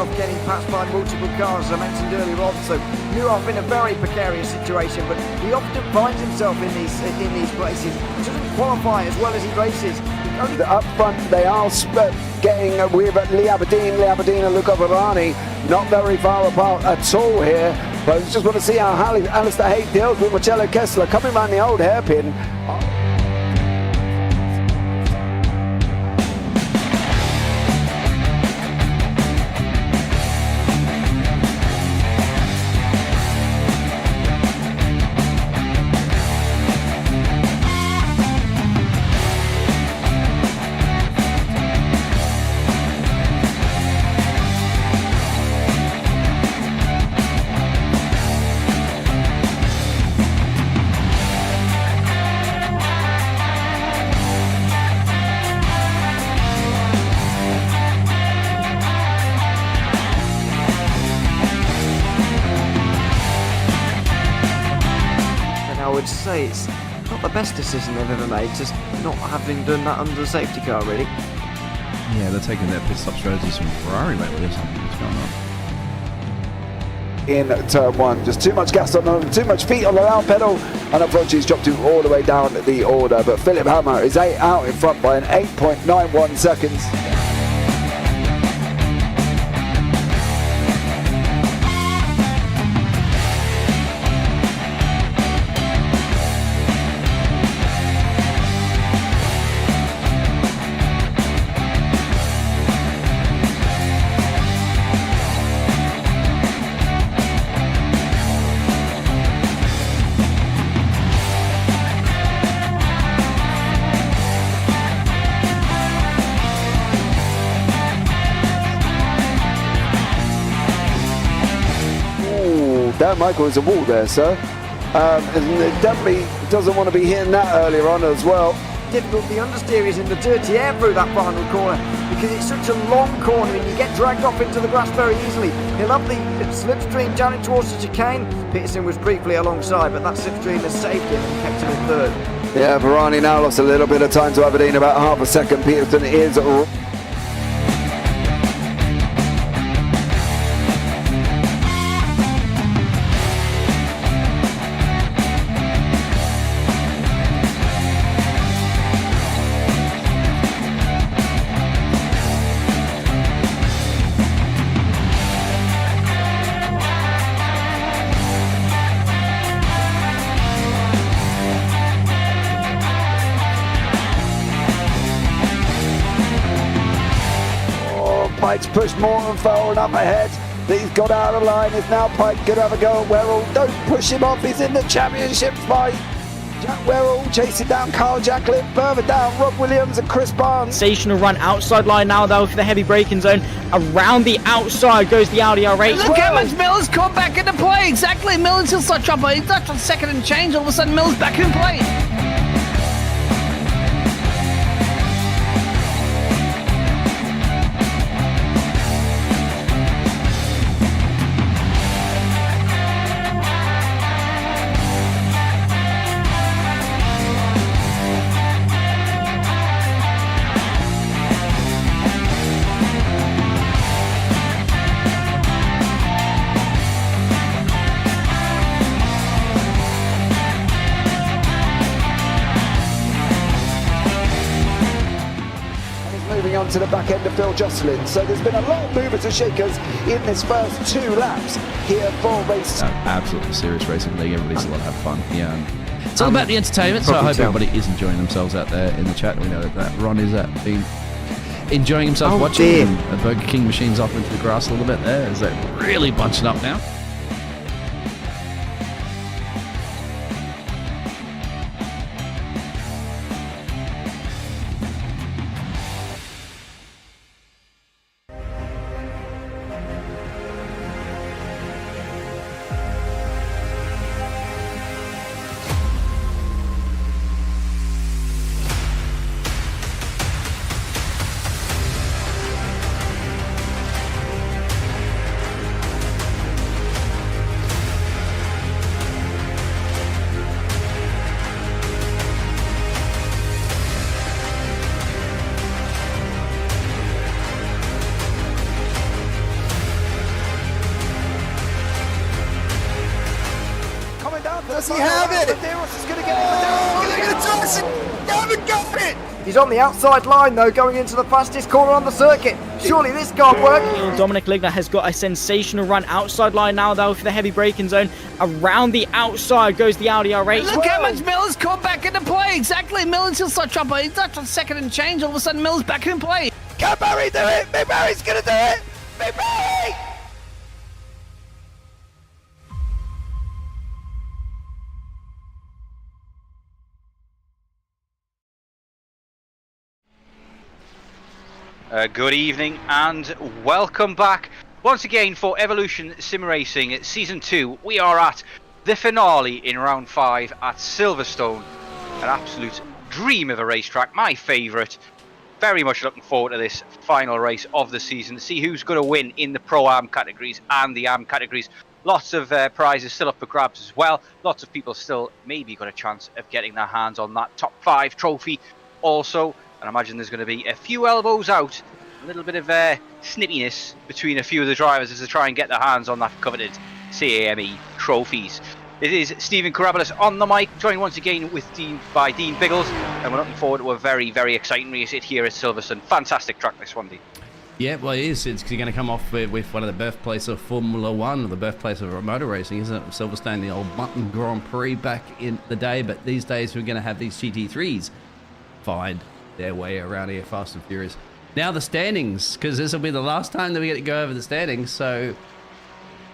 himself getting passed by multiple cars, as I mentioned earlier on. So Newhoff in a very precarious situation, but he often finds himself in these places. He doesn't qualify as well as he races. Up front, they are getting with Lee Aberdeen and Luca Varani, not very far apart at all here. But I just want to see how Alistair Haight deals with Marcello Kessler coming around the old hairpin. I would say it's not the best decision they've ever made, just not having done that under the safety car, really. Yeah, they're taking their pit stop strategies from Ferrari lately or something. What's going on? In turn one, just too much gas on them, too much feet on the loud pedal, and unfortunately he's dropped all the way down the order. But Philip Hammer is out in front by an 8.91 seconds. Dan Michael is a wall there, sir. And it definitely doesn't want to be hitting that earlier on as well. Difficult, the understeer is in the dirty air through that final corner because it's such a long corner and you get dragged off into the grass very easily. He'll have the slipstream down towards the chicane. Peterson was briefly alongside, but that slipstream has saved him and kept him in third. Yeah, Varani now lost a little bit of time to Aberdeen, about half a second. Peterson is Pike's pushed Morton forward up ahead. He's got out of line. Is now Pike going to have a go at Werrell? Don't push him off. He's in the championship fight. Jack Werrell chasing down Carl Jacklin. Further down, Rob Williams and Chris Barnes. Sensational run outside line now though for the heavy braking zone. Around the outside goes the Audi R8. Look how much Miller's come back into play. Exactly. Miller's still start trouble. He's not on second and change. All of a sudden Miller's back in play. On to the back end of Phil Jocelyn. So there's been a lot of movers and shakers in this first 2 laps here for race. Absolutely serious racing league. Everybody's a lot of fun. Yeah, it's all about the entertainment. So I hope everybody is enjoying themselves out there in the chat. We know that Ron is been enjoying himself watching. The Burger King machine's off into the grass a little bit there. Is that really bunching up now? Does he have it? Medeiros is going to get it. They're going to toss it. They haven't got it. He's on the outside line though, going into the fastest corner on the circuit. Surely this can't work. Dominic Ligner has got a sensational run outside line now though for the heavy braking zone. Around the outside goes the Audi R8. Look how much Miller's come back into play. Exactly. Miller's still start dropping. He's not on second and change. All of a sudden, Miller's back in play. Can Barry do it? Big Barry's going to do it. Big Barry. Good evening and welcome back once again for Evolution Sim Racing Season 2. We are at the finale in round 5 at Silverstone. An absolute dream of a racetrack, my favourite. Very much looking forward to this final race of the season to see who's going to win in the Pro-Am categories and the Am categories. Lots of prizes still up for grabs as well. Lots of people still maybe got a chance of getting their hands on that top 5 trophy also. And I imagine there's going to be a few elbows out, a little bit of snippiness between a few of the drivers as they try and get their hands on that coveted CAME trophies. It is Stephen Karabelas on the mic, joined once again by Dean Biggles, and we're looking forward to a very, very exciting race here at Silverstone. Fantastic track this one, Dean. Yeah, well, it is. It's going to come off with one of the birthplace of Formula One, or the birthplace of motor racing, isn't it? Silverstone, the old Mutton Grand Prix back in the day, but these days we're going to have these GT3s find their way around here fast and furious. Now the standings, because this will be the last time that we get to go over the standings, so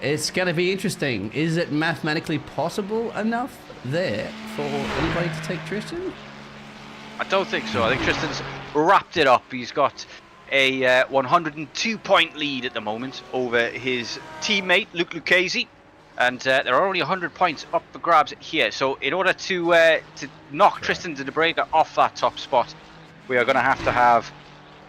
it's going to be interesting. Is it mathematically possible enough there for anybody to take Tristan? I don't think so. I think Tristan's wrapped it up. He's got a 102-point lead at the moment over his teammate Luke Lucchese, and there are only 100 points up for grabs here. So in order to knock Tristan de Brega off that top spot, we are going to have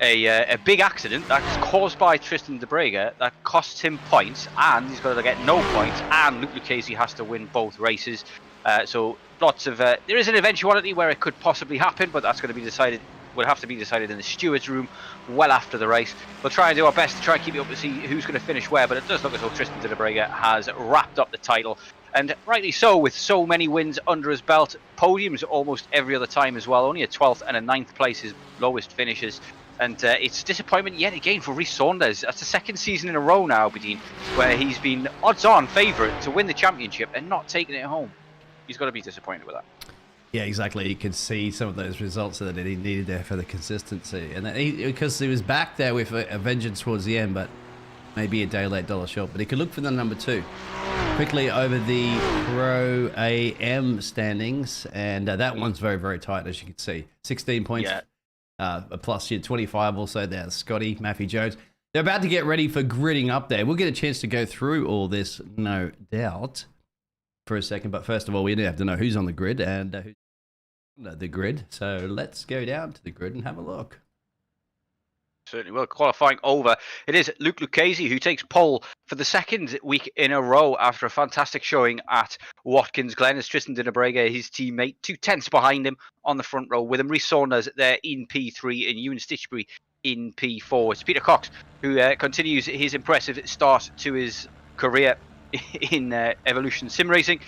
a big accident that's caused by Tristan de Brega that costs him points, and he's going to get no points, and Luke Lucchese has to win both races. So lots of there is an eventuality where it could possibly happen, but that's going to be decided. Will have to be decided in the stewards' room well after the race. We'll try and do our best to try and keep you up to see who's going to finish where, but it does look as though Tristan de Brega has wrapped up the title, and rightly so, with so many wins under his belt. Podiums almost every other time as well. Only a 12th and a 9th place, his lowest finishes. And it's disappointment yet again for Rhys Saunders. That's the second season in a row now, Bedeen, where he's been odds-on favourite to win the championship and not taking it home. He's got to be disappointed with that. Yeah, exactly. You could see some of those results that he needed there for the consistency. And because he was back there with a vengeance towards the end, but maybe a day late, dollar short. But he could look for the number 2. Quickly over the Pro AM standings, and that one's very, very tight, as you can see. 16 points, plus your 25 also there. Scotty, Matthew Jones. They're about to get ready for gridding up there. We'll get a chance to go through all this, no doubt, for a second. But first of all, we do have to know who's on the grid and who's on the grid. So let's go down to the grid and have a look. Certainly will. Qualifying over. It is Luke Lucchese who takes pole for the second week in a row after a fantastic showing at Watkins Glen, as Tristan de Brega, his teammate, 2 tenths behind him on the front row, with him Rhys Saunders there in P3 and Ewan Stitchbury in P4. It's Peter Cox who continues his impressive start to his career in Evolution Sim Racing,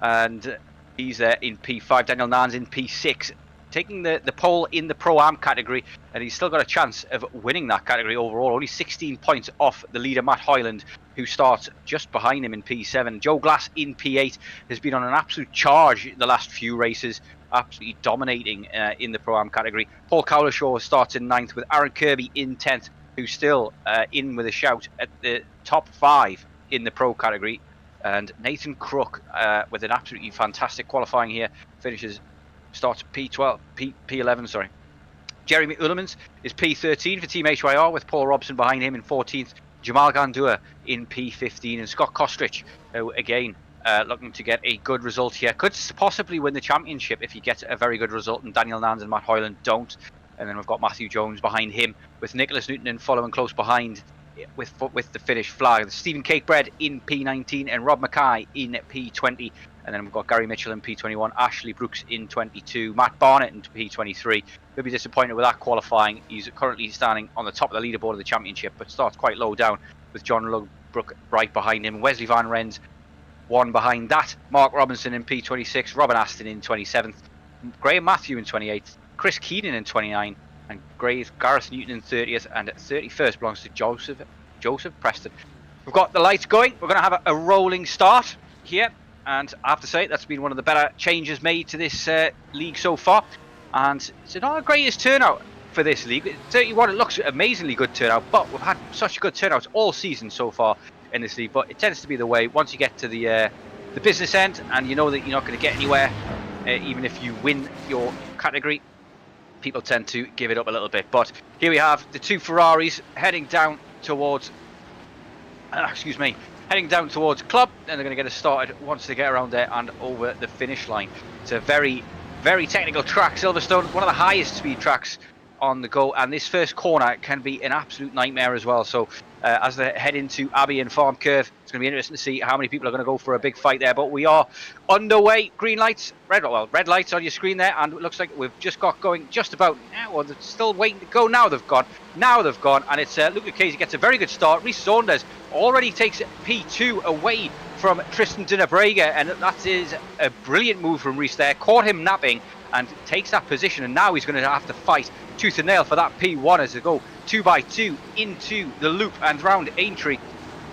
and he's there in P5. Daniel Nans in P6. Taking the pole in the Pro-Am category, and he's still got a chance of winning that category overall. Only 16 points off the leader, Matt Hyland, who starts just behind him in P7. Joe Glass in P8 has been on an absolute charge the last few races, absolutely dominating in the Pro-Am category. Paul Cowlishaw starts in 9th, with Aaron Kirby in 10th, who's still in with a shout at the top 5 in the Pro category. And Nathan Crook, with an absolutely fantastic qualifying here, starts P11, sorry. Jeremy Ulemans is P13 for Team HYR, with Paul Robson behind him in 14th. Jamal Gandua in P15, and Scott Kostrich, who again looking to get a good result here. Could possibly win the championship if he gets a very good result, and Daniel Nans and Matt Hyland don't. And then we've got Matthew Jones behind him, with Nicholas Newton following close behind with the Finnish flag. Stephen Cakebread in P19 and Rob Mackay in P20. And then we've got Gary Mitchell in P21, Ashley Brooks in 22, Matt Barnett in P23. He'll be disappointed with that qualifying. He's currently standing on the top of the leaderboard of the championship, but starts quite low down, with John Lugbrook right behind him. Wesley Van Rens P1 behind that. Mark Robinson in P26, Robin Aston in 27th, Graham Matthew in 28th, Chris Keenan in 29th, and Gareth Newton in 30th, and 31st belongs to Joseph Preston. We've got the lights going. We're going to have a rolling start here, and I have to say that's been one of the better changes made to this league so far, and it's not the greatest turnout for this league. 31, it looks amazingly good turnout, but we've had such good turnouts all season so far in this league, but it tends to be the way once you get to the business end and you know that you're not going to get anywhere, even if you win your category, people tend to give it up a little bit. But here we have the two Ferraris heading down towards heading down towards club, and they're going to get us started once they get around there and over the finish line. It's a very, very technical track, Silverstone, one of the highest speed tracks on the go, and this first corner can be an absolute nightmare as well. So as they head into Abbey and Farm Curve, it's going to be interesting to see how many people are going to go for a big fight there. But we are underway. Green lights, red lights on your screen there, and it looks like we've just got going just about now. Well, they're still waiting to go. Now they've gone, and it's Luke Lucchese gets a very good start. Rhys Saunders already takes P2 away from Tristan de Nebrega, and that is a brilliant move from Rhys there. Caught him napping and takes that position, and now he's going to have to fight tooth and nail for that P1 as they go 2x2 into the loop and round Aintree.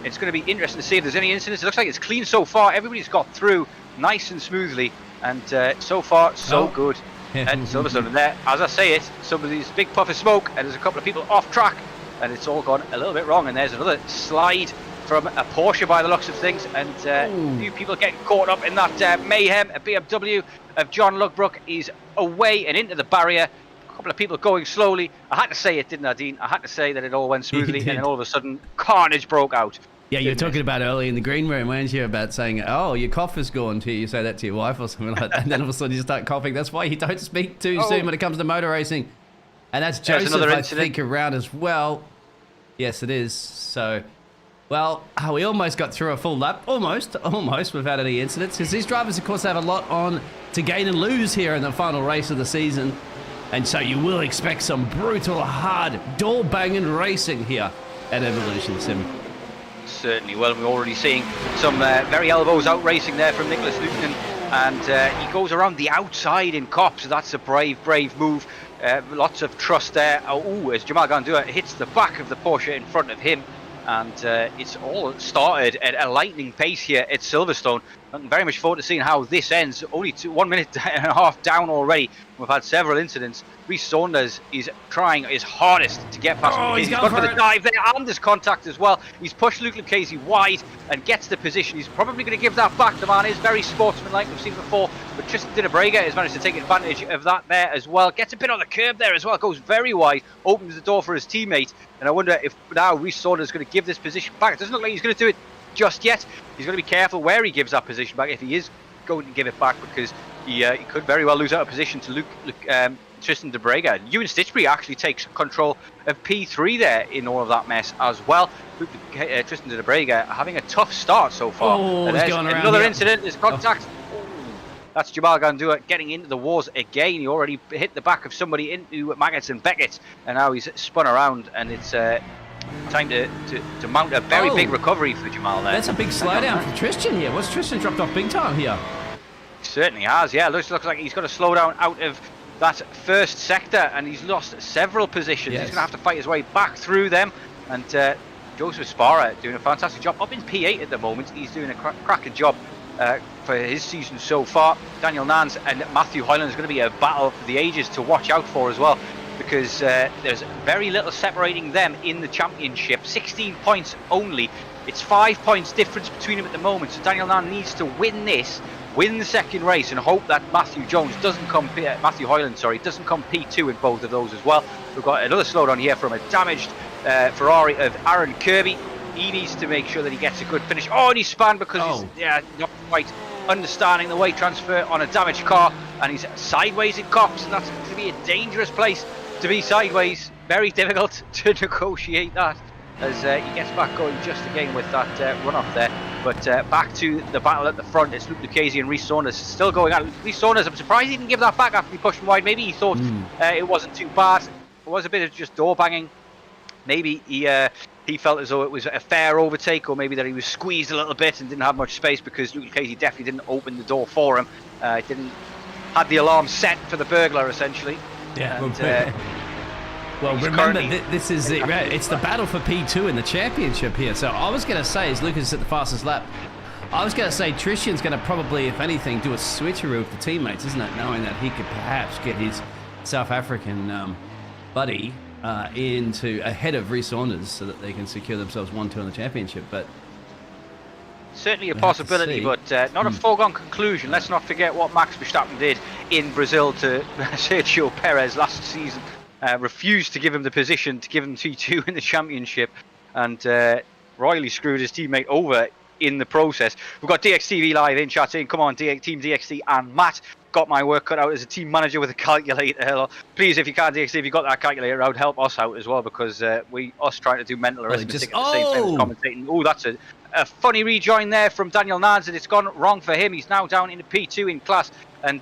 It's going to be interesting to see if there's any incidents. It looks like it's clean so far. Everybody's got through nice and smoothly, and so far so good. And Silverstone there, as I say it, somebody's big puff of smoke, and there's a couple of people off track, and it's all gone a little bit wrong. And there's another slide from a Porsche by the looks of things, and a few people getting caught up in that mayhem. A BMW of John Lugbrook is away and into the barrier. A couple of people going slowly. I had to say it, didn't I, Dean? I had to say that it all went smoothly, and then all of a sudden, carnage broke out. Yeah, you were talking about earlier in the green room, weren't you, about saying, oh, your cough is gone to you. You say that to your wife or something like that, and then all of a sudden you start coughing. That's why you don't speak too soon when it comes to motor racing. And that's Joseph, I think, around as well. Yes, it is. So, well, we almost got through a full lap. Almost without any incidents. Because these drivers, of course, have a lot on to gain and lose here in the final race of the season. And so you will expect some brutal, hard, door-banging racing here at Evolution Sim. Certainly. Well, we're already seeing some very elbows out racing there from Nicholas Luton, and he goes around the outside in Cop, so that's a brave move. Lots of trust there. As Jamal Gandua hits the back of the Porsche in front of him, and it's all started at a lightning pace here at Silverstone. I'm very much forward to seeing how this ends. Only 1 minute and a half down already. We've had several incidents. Rhys Saunders is trying his hardest to get past him. He's gone for the dive there, and there's contact as well. He's pushed Luke Lucchese wide and gets the position. He's probably going to give that back. The man is very sportsmanlike, we've seen before, but Tristan de Nebrega has managed to take advantage of that there as well. Gets a bit on the curb there as well, goes very wide, opens the door for his teammate, and I wonder if now Rhys Saunders is going to give this position back. It doesn't look like he's going to do it just yet. He's going to be careful where he gives that position back, if he is going to give it back, because he could very well lose out a position to Tristan de Nebrega. Ewan Stitchbury actually takes control of P3 there in all of that mess as well. Tristan de Nebrega having a tough start so far. There's another incident, there's contact. That's Jamal Gandua getting into the wars again. He already hit the back of somebody into Maggots and Beckett, and now he's spun around, and it's time to mount a very big recovery for Jamal there. That's a big slowdown for Tristan here. What's Tristan dropped off big time here? He certainly has, yeah. Looks like he's got to slow down out of that first sector, and he's lost several positions. Yes. He's going to have to fight his way back through them, and Joseph Sparrow doing a fantastic job. Up in P8 at the moment, he's doing a cracking job for his season so far. Daniel Nance and Matthew Hoyland is going to be a battle for the ages to watch out for as well, because there's very little separating them in the championship. 16 points only. It's 5 points difference between them at the moment, so Daniel Nance needs to win this, win the second race, and hope that Matthew Hoyland doesn't come P2 in both of those as well. We've got another slowdown here from a damaged Ferrari of Aaron Kirby. He needs to make sure that he gets a good finish. Oh, and he's spun because he's not quite understanding the weight transfer on a damaged car, and he's sideways in Cops, and that's going to be a dangerous place to be sideways. Very difficult to negotiate that, as he gets back going just again with that runoff there. But back to the battle at the front. It's Luke Lucchese and Rhys Saunders still going out. Rhys Saunders, I'm surprised he didn't give that back after he pushed him wide. Maybe he thought it wasn't too bad. It was a bit of just door banging. Maybe he he felt as though it was a fair overtake, or maybe that he was squeezed a little bit and didn't have much space because Luke Casey definitely didn't open the door for him. Had the alarm set for the burglar, essentially. Yeah. And, well, remember, this is it. It's the battle for P2 in the championship here. So I was going to say, as Lucas at the fastest lap, I was going to say Tristian's going to probably, if anything, do a switcheroo with the teammates, isn't it? Knowing that he could perhaps get his South African buddy into ahead of Rhys Saunders so that they can secure themselves 1-2 in the championship. But certainly a possibility, but not a foregone conclusion. Let's not forget what Max Verstappen did in Brazil to Sergio Perez last season. Refused to give him the position, to give him T2 in the championship, and royally screwed his teammate over in the process. We've got DXTV live in chat saying, come on, Team DXT and Matt. Got my work cut out as a team manager with a calculator. Please, if you can, DXT, if you got that calculator out, help us out as well, because us trying to do mental arithmetic at the same time as commentating. Oh, that's a funny rejoin there from Daniel Nans, and it's gone wrong for him. He's now down into P2 in class, and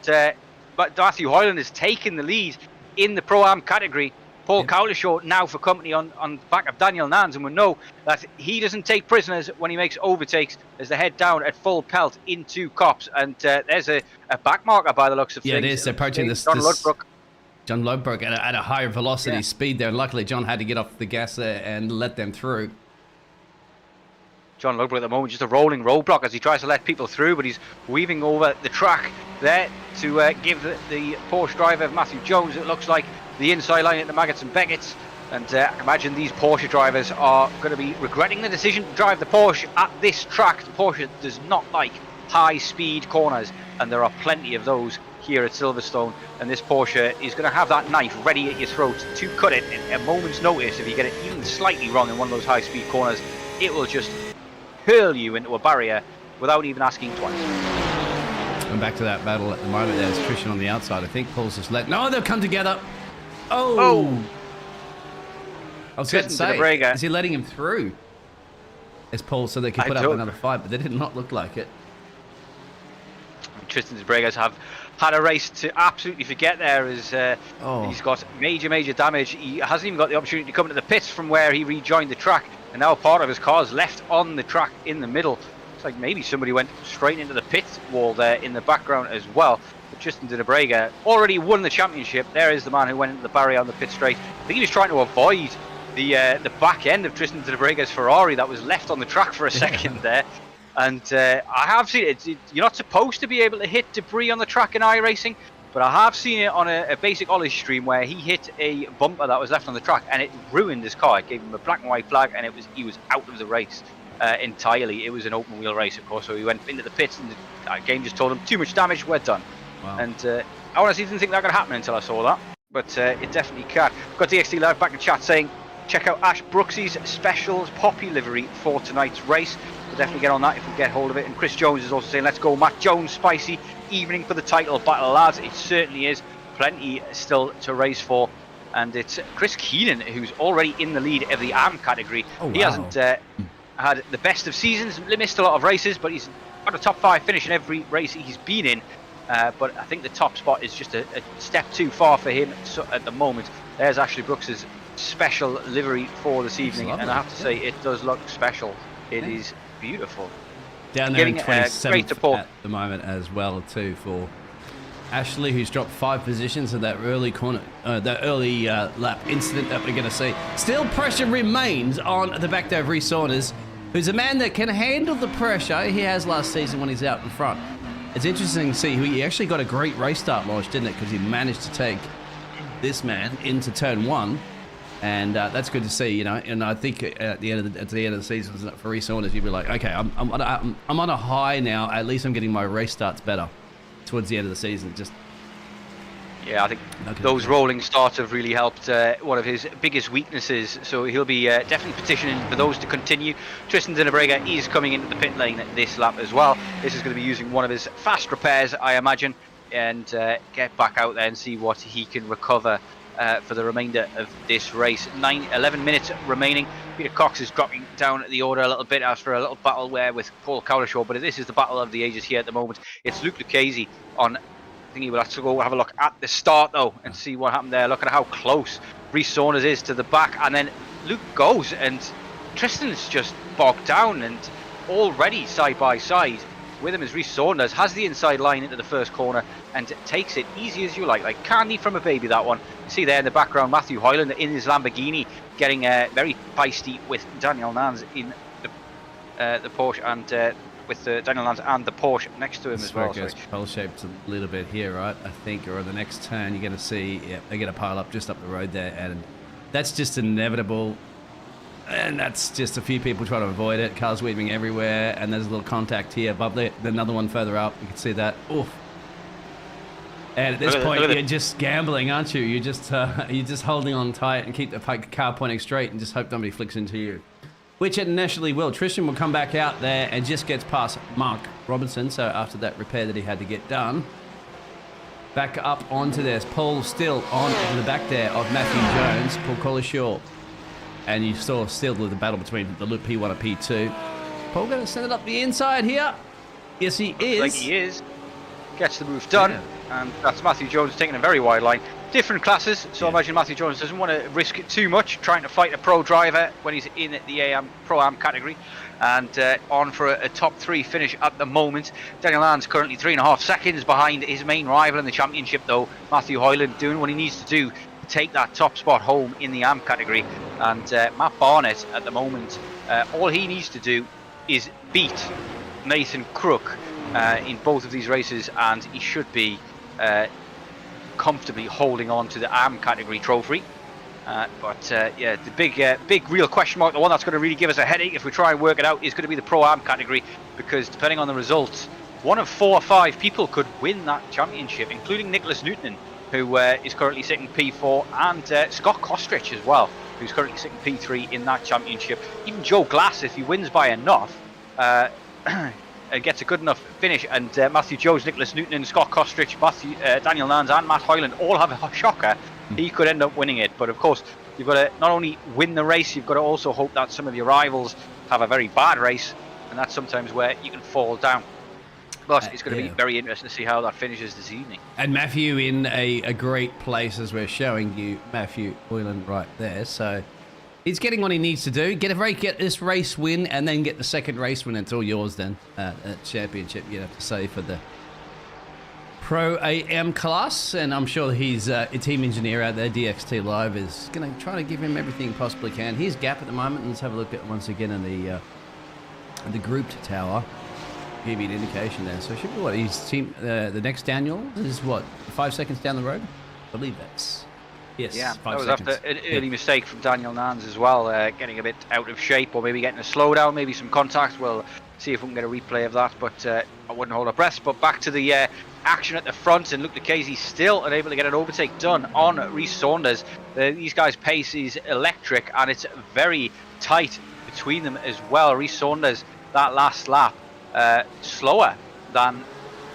but Matthew Hoyland has taken the lead in the Pro-Am category. Paul Cowlishaw now for company on back of Daniel Nans, and we know that he doesn't take prisoners when he makes overtakes as they head down at full pelt into Cops, and there's a back marker by the looks of things. Yeah, it is. They're approaching this John Ludbrook at a higher velocity speed there, and luckily John had to get off the gas there and let them through. John Ludbrook at the moment just a rolling roadblock as he tries to let people through, but he's weaving over the track there to give the Porsche driver Matthew Jones, it looks like, the inside line at the Maggots and Beckett's. And I imagine these Porsche drivers are going to be regretting the decision to drive the Porsche at this track. The Porsche does not like high speed corners, and there are plenty of those here at Silverstone, and this Porsche is going to have that knife ready at your throat to cut it at a moment's notice. If you get it even slightly wrong in one of those high speed corners, it will just hurl you into a barrier without even asking twice. And back to that battle at the moment, there's Tristian on the outside. I think Paul's just no, they'll come together. Oh! I was going to say, is he letting him through? As Paul, so they can put up another fight, but they did not look like it. Tristan de Bregas have had a race to absolutely forget there, as he's got major damage. He hasn't even got the opportunity to come into the pits from where he rejoined the track, and now part of his car is left on the track in the middle. It's like maybe somebody went straight into the pit wall there in the background as well. But Tristan de Brega already won the championship. There is the man who went into the barrier on the pit straight. I think he was trying to avoid the back end of Tristan de Brega's Ferrari that was left on the track for a second there. And I have seen it. You're not supposed to be able to hit debris on the track in iRacing, but I have seen it on a basic Ollie stream where he hit a bumper that was left on the track and it ruined his car. It gave him a black and white flag, and he was out of the race entirely. It was an open wheel race, of course, so he went into the pits and the game just told him too much damage, we're done. Wow. And I honestly didn't think that could happen until I saw that, but it definitely can. We've got DXT Live back in chat saying, check out Ash Brooksy's specials poppy livery for tonight's race. We'll definitely get on that if we get hold of it. And Chris Jones is also saying, let's go Matt Jones, spicy evening for the title battle, lads. It certainly is. Plenty still to race for. And it's Chris Keenan who's already in the lead of the AM category. Oh, wow. He hasn't had the best of seasons, missed a lot of races, but he's got a top 5 finish in every race he's been in. But I think the top spot is just a step too far for him at the moment. There's Ashley Brooks's special livery for this evening, and I have to say it does look special. It is beautiful. Down there in 27th at the moment as well too for Ashley, who's dropped 5 positions in that early corner, that early lap incident that we're going to see. Still pressure remains on the back there of Rhys Saunders, who's a man that can handle the pressure. He has last season when he's out in front. It's interesting to see he actually got a great race start launch, didn't it? Because he managed to take this man into turn 1. And that's good to see, you know. And I think at the end of the season for Rhys Saunders, you'd be like, okay, I'm on a high now. At least I'm getting my race starts better towards the end of the season. Yeah, I think those rolling starts have really helped one of his biggest weaknesses. So he'll be definitely petitioning for those to continue. Tristan de Brega is coming into the pit lane this lap as well. This is going to be using one of his fast repairs, I imagine, and get back out there and see what he can recover for the remainder of this race. 11 minutes remaining. Peter Cox is dropping down the order a little bit after a little battle with Paul Cowlishaw, but this is the battle of the ages here at the moment. It's Luke Lucchese on, I think he will have to go have a look at the start though and see what happened there. Look at how close Rhys Saunders is to the back, and then Luke goes and Tristan's just bogged down, and already side by side with him is Rhys Saunders, has the inside line into the first corner and takes it easy as you like candy from a baby, that one. You see there in the background Matthew Hoyland in his Lamborghini getting very feisty with Daniel Nans in the Porsche, and with Daniel Nans and the Porsche next to him as well. It's pole-shaped a little bit here, right? I think, or the next turn you're going to see, they're going to pile up just up the road there, and that's just inevitable. And that's just a few people trying to avoid it. Cars weaving everywhere, and there's a little contact here above there. Another one further up. You can see that. Oof. And at this point, you're just gambling, aren't you? You're just holding on tight and keep the car pointing straight and just hope nobody flicks into you. Which it initially will. Tristan will come back out there and just gets past Mark Robinson. So after that repair that he had to get done, back up onto this. Paul still on the back there of Matthew Jones, Paul Collishaw. And you saw still the battle between the Loop P1 and P2. Paul going to send it up the inside here. Yes, he is. Like he is. Gets the move done. Yeah. And that's Matthew Jones taking a very wide line. Different classes, so I imagine Matthew Jones doesn't want to risk it too much, trying to fight a pro driver when he's in the Pro-Am category. And on for a top 3 finish at the moment. Daniel Nans currently 3.5 seconds behind his main rival in the championship, though. Matthew Hoyland doing what he needs to do to take that top spot home in the AM category. And Matt Barnett at the moment, all he needs to do is beat Nathan Crook in both of these races, and he should be comfortably holding on to the AM category trophy. But yeah, the big real question mark, the one that's going to really give us a headache if we try and work it out, is going to be the Pro-Am category, because depending on the results, one of 4 or 5 people could win that championship, including Nicholas Newton, who is currently sitting P4, and Scott Kostrich as well, who's currently sitting P3 in that championship. Even Joe Glass, if he wins by enough, gets a good enough finish, and Matthew Jones, Nicholas Newton, and Scott Kostrich, Daniel Nans and Matt Hoyland all have a shocker. He could end up winning it, but of course you've got to not only win the race, you've got to also hope that some of your rivals have a very bad race, and that's sometimes where you can fall down. But it's going to be very interesting to see how that finishes this evening. And Matthew in a great place, as we're showing you, Matthew Hoyland right there. So he's getting what he needs to do. Get this race win, and then get the second race win. It's all yours then at championship, you have to say, for the Pro AM class. And I'm sure he's a team engineer out there, DXT Live, is going to try to give him everything he possibly can. Here's Gap at the moment. Let's have a look at once again in the grouped tower. Give you an indication there. So it should be what he's team. The next Daniel is what, 5 seconds down the road? I believe that's yes. Yeah, 5 that was seconds. after an early mistake from Daniel Nans as well, getting a bit out of shape, or maybe getting a slowdown, maybe some contact. We'll see if we can get a replay of that, but I wouldn't hold our breath. But back to the action at the front, and Luke Lucchese still unable to get an overtake done on Rhys Saunders. These guys' pace is electric, and it's very tight between them as well. Rhys Saunders, that last lap, slower than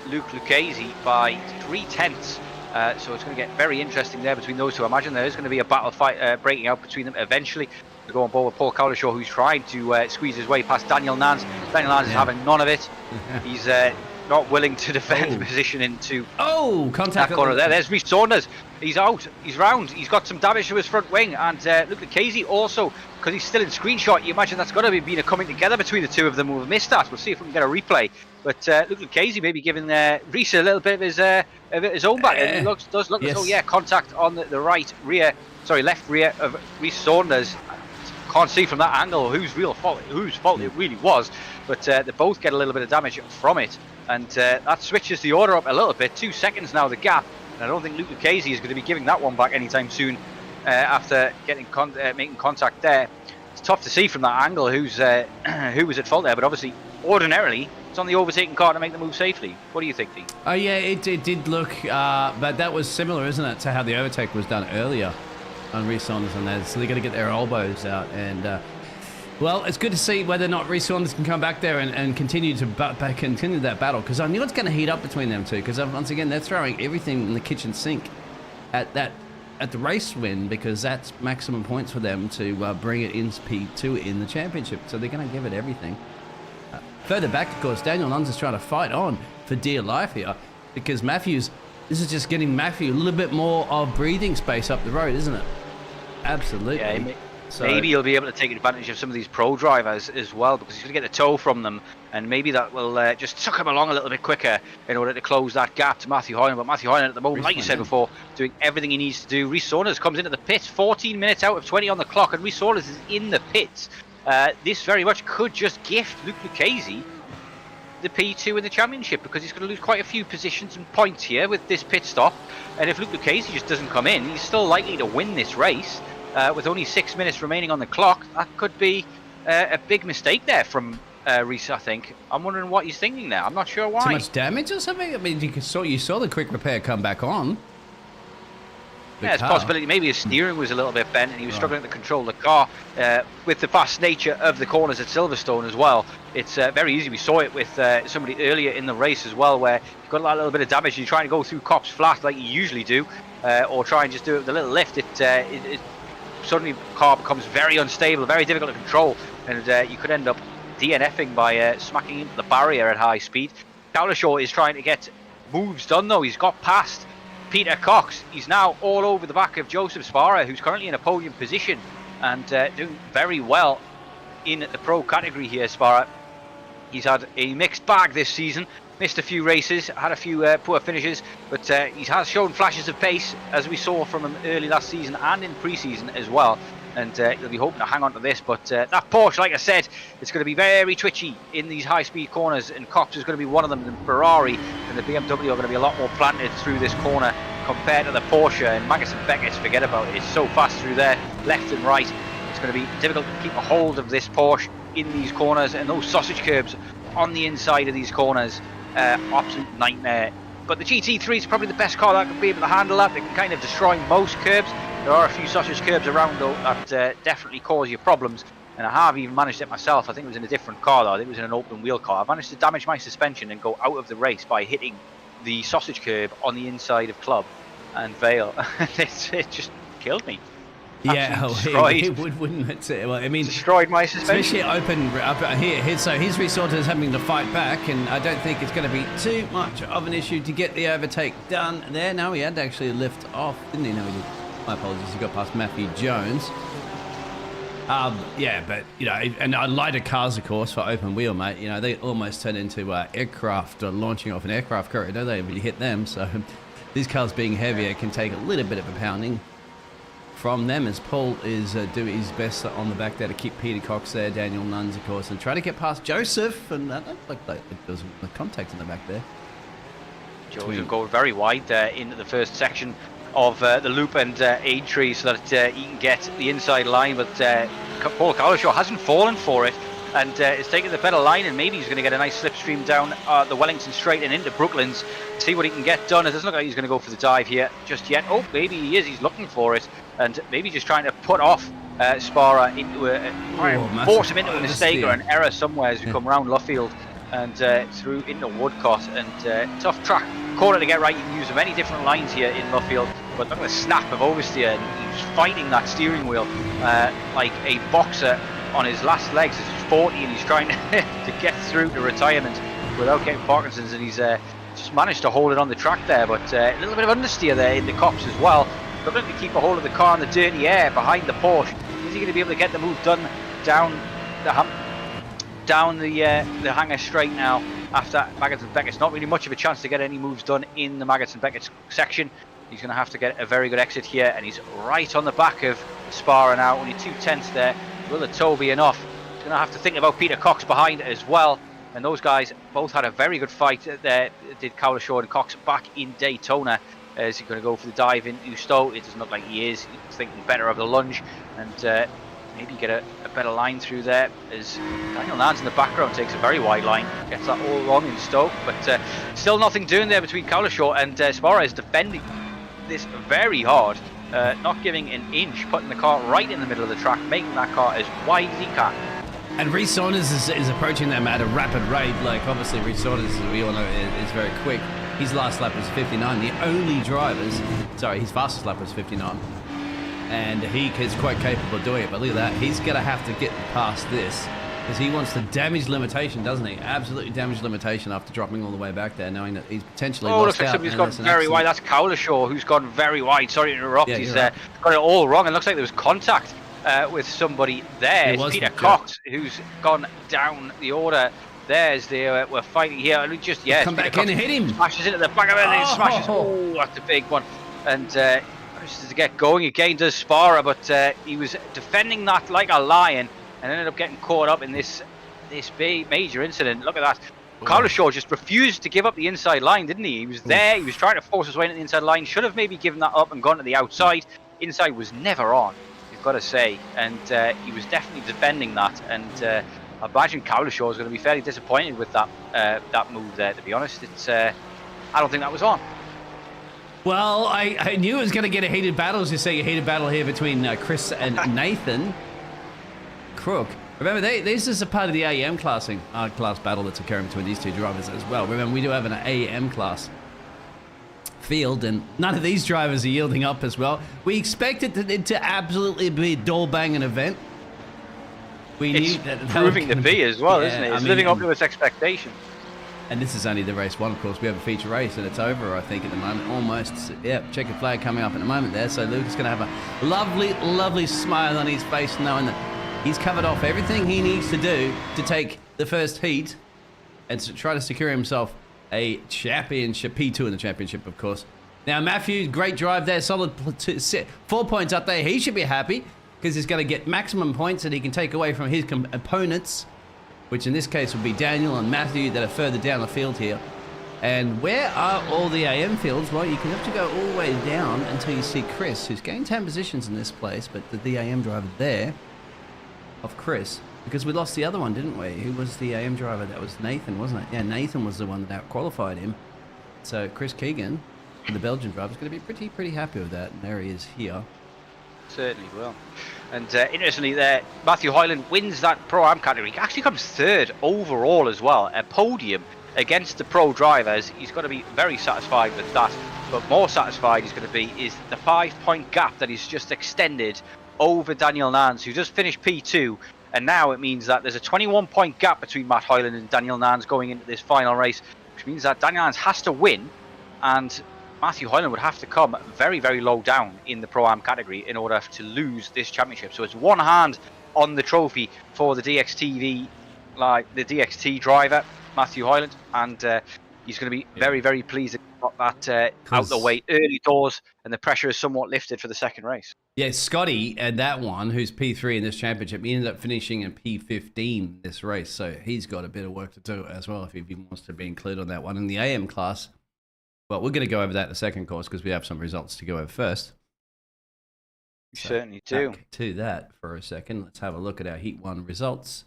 Luke Lucchese by 0.3. So it's going to get very interesting there between those two. I imagine there is going to be a battle fight breaking out between them eventually. We go on board with Paul Cowlishaw, who's trying to squeeze his way past Daniel Nans. Daniel Nans is having none of it. He's not willing to defend the position into contact that corner there. There's Rhys Saunders. He's out. He's round. He's got some damage to his front wing. And Luke Lucchese also, because he's still in screenshot, you imagine that's got to be a coming together between the two of them. We've missed that. We'll see if we can get a replay. But Luke Lucchese maybe giving Rhys a little bit of his own back. It does look as though, contact on the left rear of Rhys Saunders. Can't see from that angle whose fault it really was. But they both get a little bit of damage from it. And that switches the order up a little bit. 2 seconds now, the gap. And I don't think Luke Lucchese is going to be giving that one back anytime soon after getting making contact there. It's tough to see from that angle who was at fault there. But obviously, ordinarily, it's on the overtaking car to make the move safely. What do you think, Dean? Oh, yeah, it did look, but that was similar, isn't it, to how the overtake was done earlier on Rhys Saunders and that. So they're going to get their elbows out. And, well, it's good to see whether or not Rhys Saunders can come back there and continue that battle. Because I knew it's going to heat up between them two. Because, once again, they're throwing everything in the kitchen sink at the race win, because that's maximum points for them to bring it into P2 in the championship. So they're going to give it everything. Further back, of course, Daniel Nans is trying to fight on for dear life here, because this is just getting Matthew a little bit more of breathing space up the road, isn't it? Absolutely. Yeah, So maybe he'll be able to take advantage of some of these pro drivers as well, because he's going to get the tow from them, and maybe that will just suck him along a little bit quicker in order to close that gap to Matthew Hoyland. But Matthew Hoyland at the moment, like you said before, doing everything he needs to do. Rhys Saunders comes into the pits, 14 minutes out of 20 on the clock, and Rhys Saunders is in the pits. This very much could just gift Luke Lucchese the P2 in the championship, because he's going to lose quite a few positions and points here with this pit stop. And if Luke Lucchese just doesn't come in, he's still likely to win this race with only 6 minutes remaining on the clock. That could be a big mistake there from Rhys, I think. I'm wondering what he's thinking there. I'm not sure why. Too much damage or something? I mean, you saw the quick repair come back on. Yeah, it's a possibility. Maybe his steering was a little bit bent and he was struggling to control the car. With the fast nature of the corners at Silverstone as well, it's very easy. We saw it with somebody earlier in the race as well, where you've got a little bit of damage and you're trying to go through cops flat like you usually do, or try and just do it with a little lift. It suddenly the car becomes very unstable, very difficult to control, and you could end up DNFing by smacking into the barrier at high speed. Cowlishaw is trying to get moves done though. He's got past Peter Cox. He's now all over the back of Joseph Sparrow, who's currently in a podium position and doing very well in the pro category here. Sparrow, he's had a mixed bag this season, missed a few races, had a few poor finishes, but he has shown flashes of pace, as we saw from him early last season and in pre-season as well. And he'll be hoping to hang on to this, but that Porsche, like I said, it's going to be very twitchy in these high-speed corners, and Cox is going to be one of them. And Ferrari and the BMW are going to be a lot more planted through this corner compared to the Porsche. And Magnussen Beckett, forget about it. It's so fast through there, left and right. It's going to be difficult to keep a hold of this Porsche in these corners, and those sausage curbs on the inside of these corners, absolute nightmare. But the GT3 is probably the best car that can be able to handle that. They can kind of destroy most curbs. There are a few sausage curbs around though that definitely cause you problems, and I have even managed it myself. I think it was in a different car though. I think it was in an open wheel car. I managed to damage my suspension and go out of the race by hitting the sausage curb on the inside of Club and Vale. It just killed me. Yeah, it would, wouldn't it? Well, I mean, destroyed my suspension. Especially open up here. So his resort is having to fight back, and I don't think it's going to be too much of an issue to get the overtake done there. No, he had to actually lift off, didn't he? No, he did. My apologies, he got past Matthew Jones. Yeah, but, you know, and lighter cars, of course, for open wheel, mate, you know, they almost turn into aircraft, launching off an aircraft carrier, don't they, when you hit them? So these cars being heavier can take a little bit of a pounding from them, as Paul is doing his best on the back there to keep Peter Cox there, Daniel Nuns, of course, and try to get past Joseph, and that looked like there was a contact in the back there. Joseph going very wide there into the first section of the loop and Aintree, so that he can get the inside line, but Paul Cowlishaw hasn't fallen for it and is taking the better line, and maybe he's going to get a nice slipstream down the Wellington Straight and into Brooklands, see what he can get done. It doesn't look like he's going to go for the dive here just yet. Oh, maybe he is. He's looking for it, and maybe just trying to put off Sparrow into force him into a mistake or an error somewhere as we come round Luffield and through into Woodcott, and tough track corner to get right. You can use many different lines here in Luffield, but look at the snap of oversteer, and he's fighting that steering wheel like a boxer on his last legs. He's 40 and he's trying to get through to retirement without getting Parkinson's, and he's just managed to hold it on the track there, but a little bit of understeer there in the cops as well. Looking to keep a hold of the car in the dirty air behind the Porsche. Is he going to be able to get the move done down the hangar straight now after Maggots and Beckett's? Not really much of a chance to get any moves done in the Maggots and Beckett's section. He's going to have to get a very good exit here, and he's right on the back of Sparrow now, only 2/10 there. Will the tow be enough? He's going to have to think about Peter Cox behind as well, and those guys both had a very good fight there, did Cowlishaw and Cox back in Daytona. Is he going to go for the dive into Stowe? It doesn't look like he is. He's thinking better of the lunge, and maybe get a better line through there, as Daniel Nance in the background takes a very wide line, gets that all wrong in Stoke, but still nothing doing there between Cowlishaw and Sparrow is defending this very hard, not giving an inch, putting the car right in the middle of the track, making that car as wide as he can. And Rhys Saunders is approaching them at a rapid rate. Like, obviously Rhys Saunders, as we all know, is very quick. His last lap was 59. The only drivers, sorry, his fastest lap was 59. And he is quite capable of doing it, but look at that. He's going to have to get past this, because he wants the damage limitation, doesn't he? Absolutely damage limitation after dropping all the way back there, knowing that he's potentially lost looks like out. Somebody's gone very wide. That's Cowlishaw who's gone very wide. Sorry to interrupt. Yeah, he's right. got it all wrong, and looks like there was contact with somebody there. It's Peter Cox who's gone down the order. There's the we're fighting here. And just come back in and hit him. Smashes into the back of it. And smashes. Oh, that's a big one. And to get going again does Sparrow, but he was defending that like a lion and ended up getting caught up in this big major incident. Look at that. Carlos Shaw just refused to give up the inside line, didn't he? He was there. He was trying to force his way into the inside line. Should have maybe given that up and gone to the outside. Inside was never on, you've got to say. And he was definitely defending that. And I imagine Carlos Shaw is going to be fairly disappointed with that move there, to be honest. I don't think that was on. Well, I knew it was going to get a heated battle. As you say, a heated battle here between Chris and Nathan Crook. Remember, this is a part of the AM class battle that's occurring between these two drivers as well. Remember, we do have an AM class field, and none of these drivers are yielding up as well. We expected it to absolutely be a door-banging event. We knew that proving to be as well, isn't it? It's living up to its expectation. And this is only the race one, of course. We have a feature race, and it's over, I think, at the moment. Almost. Yeah, checkered flag coming up in a moment there. So Luke is going to have a lovely, lovely smile on his face, knowing that he's covered off everything he needs to do to take the first heat and to try to secure himself a championship, P2 in the championship, of course. Now, Matthew, great drive there. Solid 4 points up there. He should be happy because he's going to get maximum points that he can take away from his opponents, which in this case would be Daniel and Matthew that are further down the field here. And where are all the AM fields? Well, you can have to go all the way down until you see Chris, who's gained 10 positions in this place, but the AM driver there of Chris, because we lost the other one, didn't we? Who was the AM driver? That was Nathan, wasn't it? Yeah, Nathan was the one that out-qualified him. So Chris Keegan, the Belgian driver, is going to be pretty happy with that. And there he is here. Certainly will. And interestingly there, Matthew Hyland wins that Pro-Am category. He actually comes third overall as well. A podium against the pro drivers. He's got to be very satisfied with that. But more satisfied he's going to be is the 5-point gap that he's just extended over Daniel Nans, who just finished P2. And now it means that there's a 21-point gap between Matt Hyland and Daniel Nans going into this final race, which means that Daniel Nans has to win, and Matthew Hyland would have to come very, very low down in the Pro-Am category in order to lose this championship. So it's one hand on the trophy for the DXT driver, Matthew Hyland, and he's going to be very, very pleased to got that out the way early doors, and the pressure is somewhat lifted for the second race. Yeah, Scotty and that one, who's P3 in this championship, he ended up finishing in P15 this race, so he's got a bit of work to do as well if he wants to be included on that one. In the AM class, well, we're going to go over that in the second course because we have some results to go over first. So certainly do. Back to that for a second. Let's have a look at our Heat 1 results.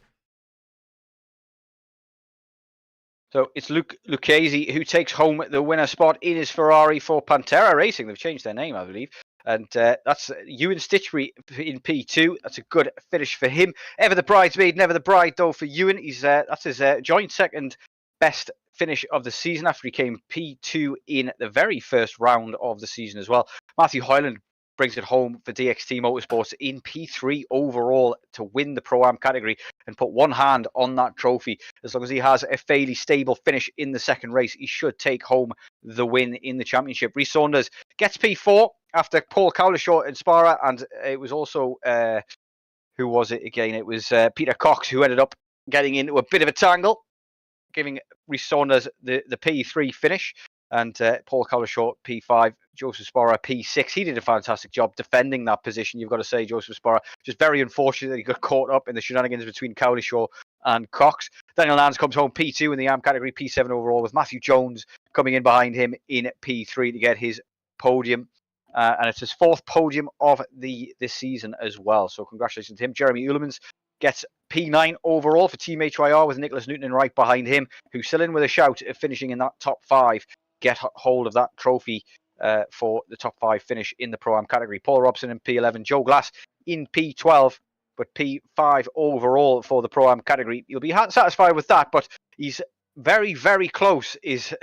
So it's Luke Lucchese who takes home the winner spot in his Ferrari for Pantera Racing. They've changed their name, I believe. And that's Ewan Stitchbury in P2. That's a good finish for him. Ever the bridesmaid, never the bride, though, for Ewan. That's his joint second best finish of the season after he came P2 in the very first round of the season as well. Matthew Hyland brings it home for DXT Motorsports in P3 overall to win the Pro-Am category and put one hand on that trophy. As long as he has a fairly stable finish in the second race, he should take home the win in the championship. Rhys Saunders gets P4 after Paul Cowlishaw and Sparrow, and it was also, who was it again? It was Peter Cox who ended up getting into a bit of a tangle, giving Rhys Saunders the P3 finish. And Paul Cowlishaw, P5, Joseph Sparrow, P6. He did a fantastic job defending that position, you've got to say, Joseph Sparrow. Just very unfortunate that he got caught up in the shenanigans between Cowlishaw and Cox. Daniel Nans comes home P2 in the AM category, P7 overall, with Matthew Jones coming in behind him in P3 to get his podium. And it's his fourth podium of this season as well. So congratulations to him. Jeremy Ulemans gets P9 overall for Team HYR with Nicholas Newton right behind him, who's still in with a shout of finishing in that top 5. Get hold of that trophy for the top 5 finish in the Pro-Am category. Paul Robson in P11, Joe Glass in P12, but P5 overall for the Pro-Am category. You'll be satisfied with that, but he's very, very close, is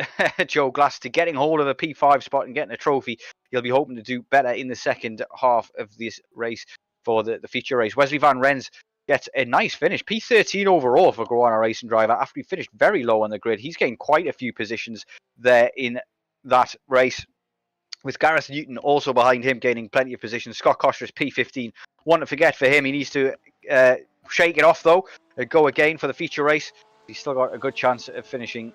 Joe Glass, to getting hold of a P5 spot and getting a trophy. He'll be hoping to do better in the second half of this race for the feature race. Wesley Van Rens gets a nice finish, P13 overall for Goanna Racing driver after he finished very low on the grid. He's gained quite a few positions there in that race. with Gareth Newton also behind him, gaining plenty of position. Scott Koster's P15. One to forget for him. He needs to shake it off, though, and go again for the feature race. He's still got a good chance of finishing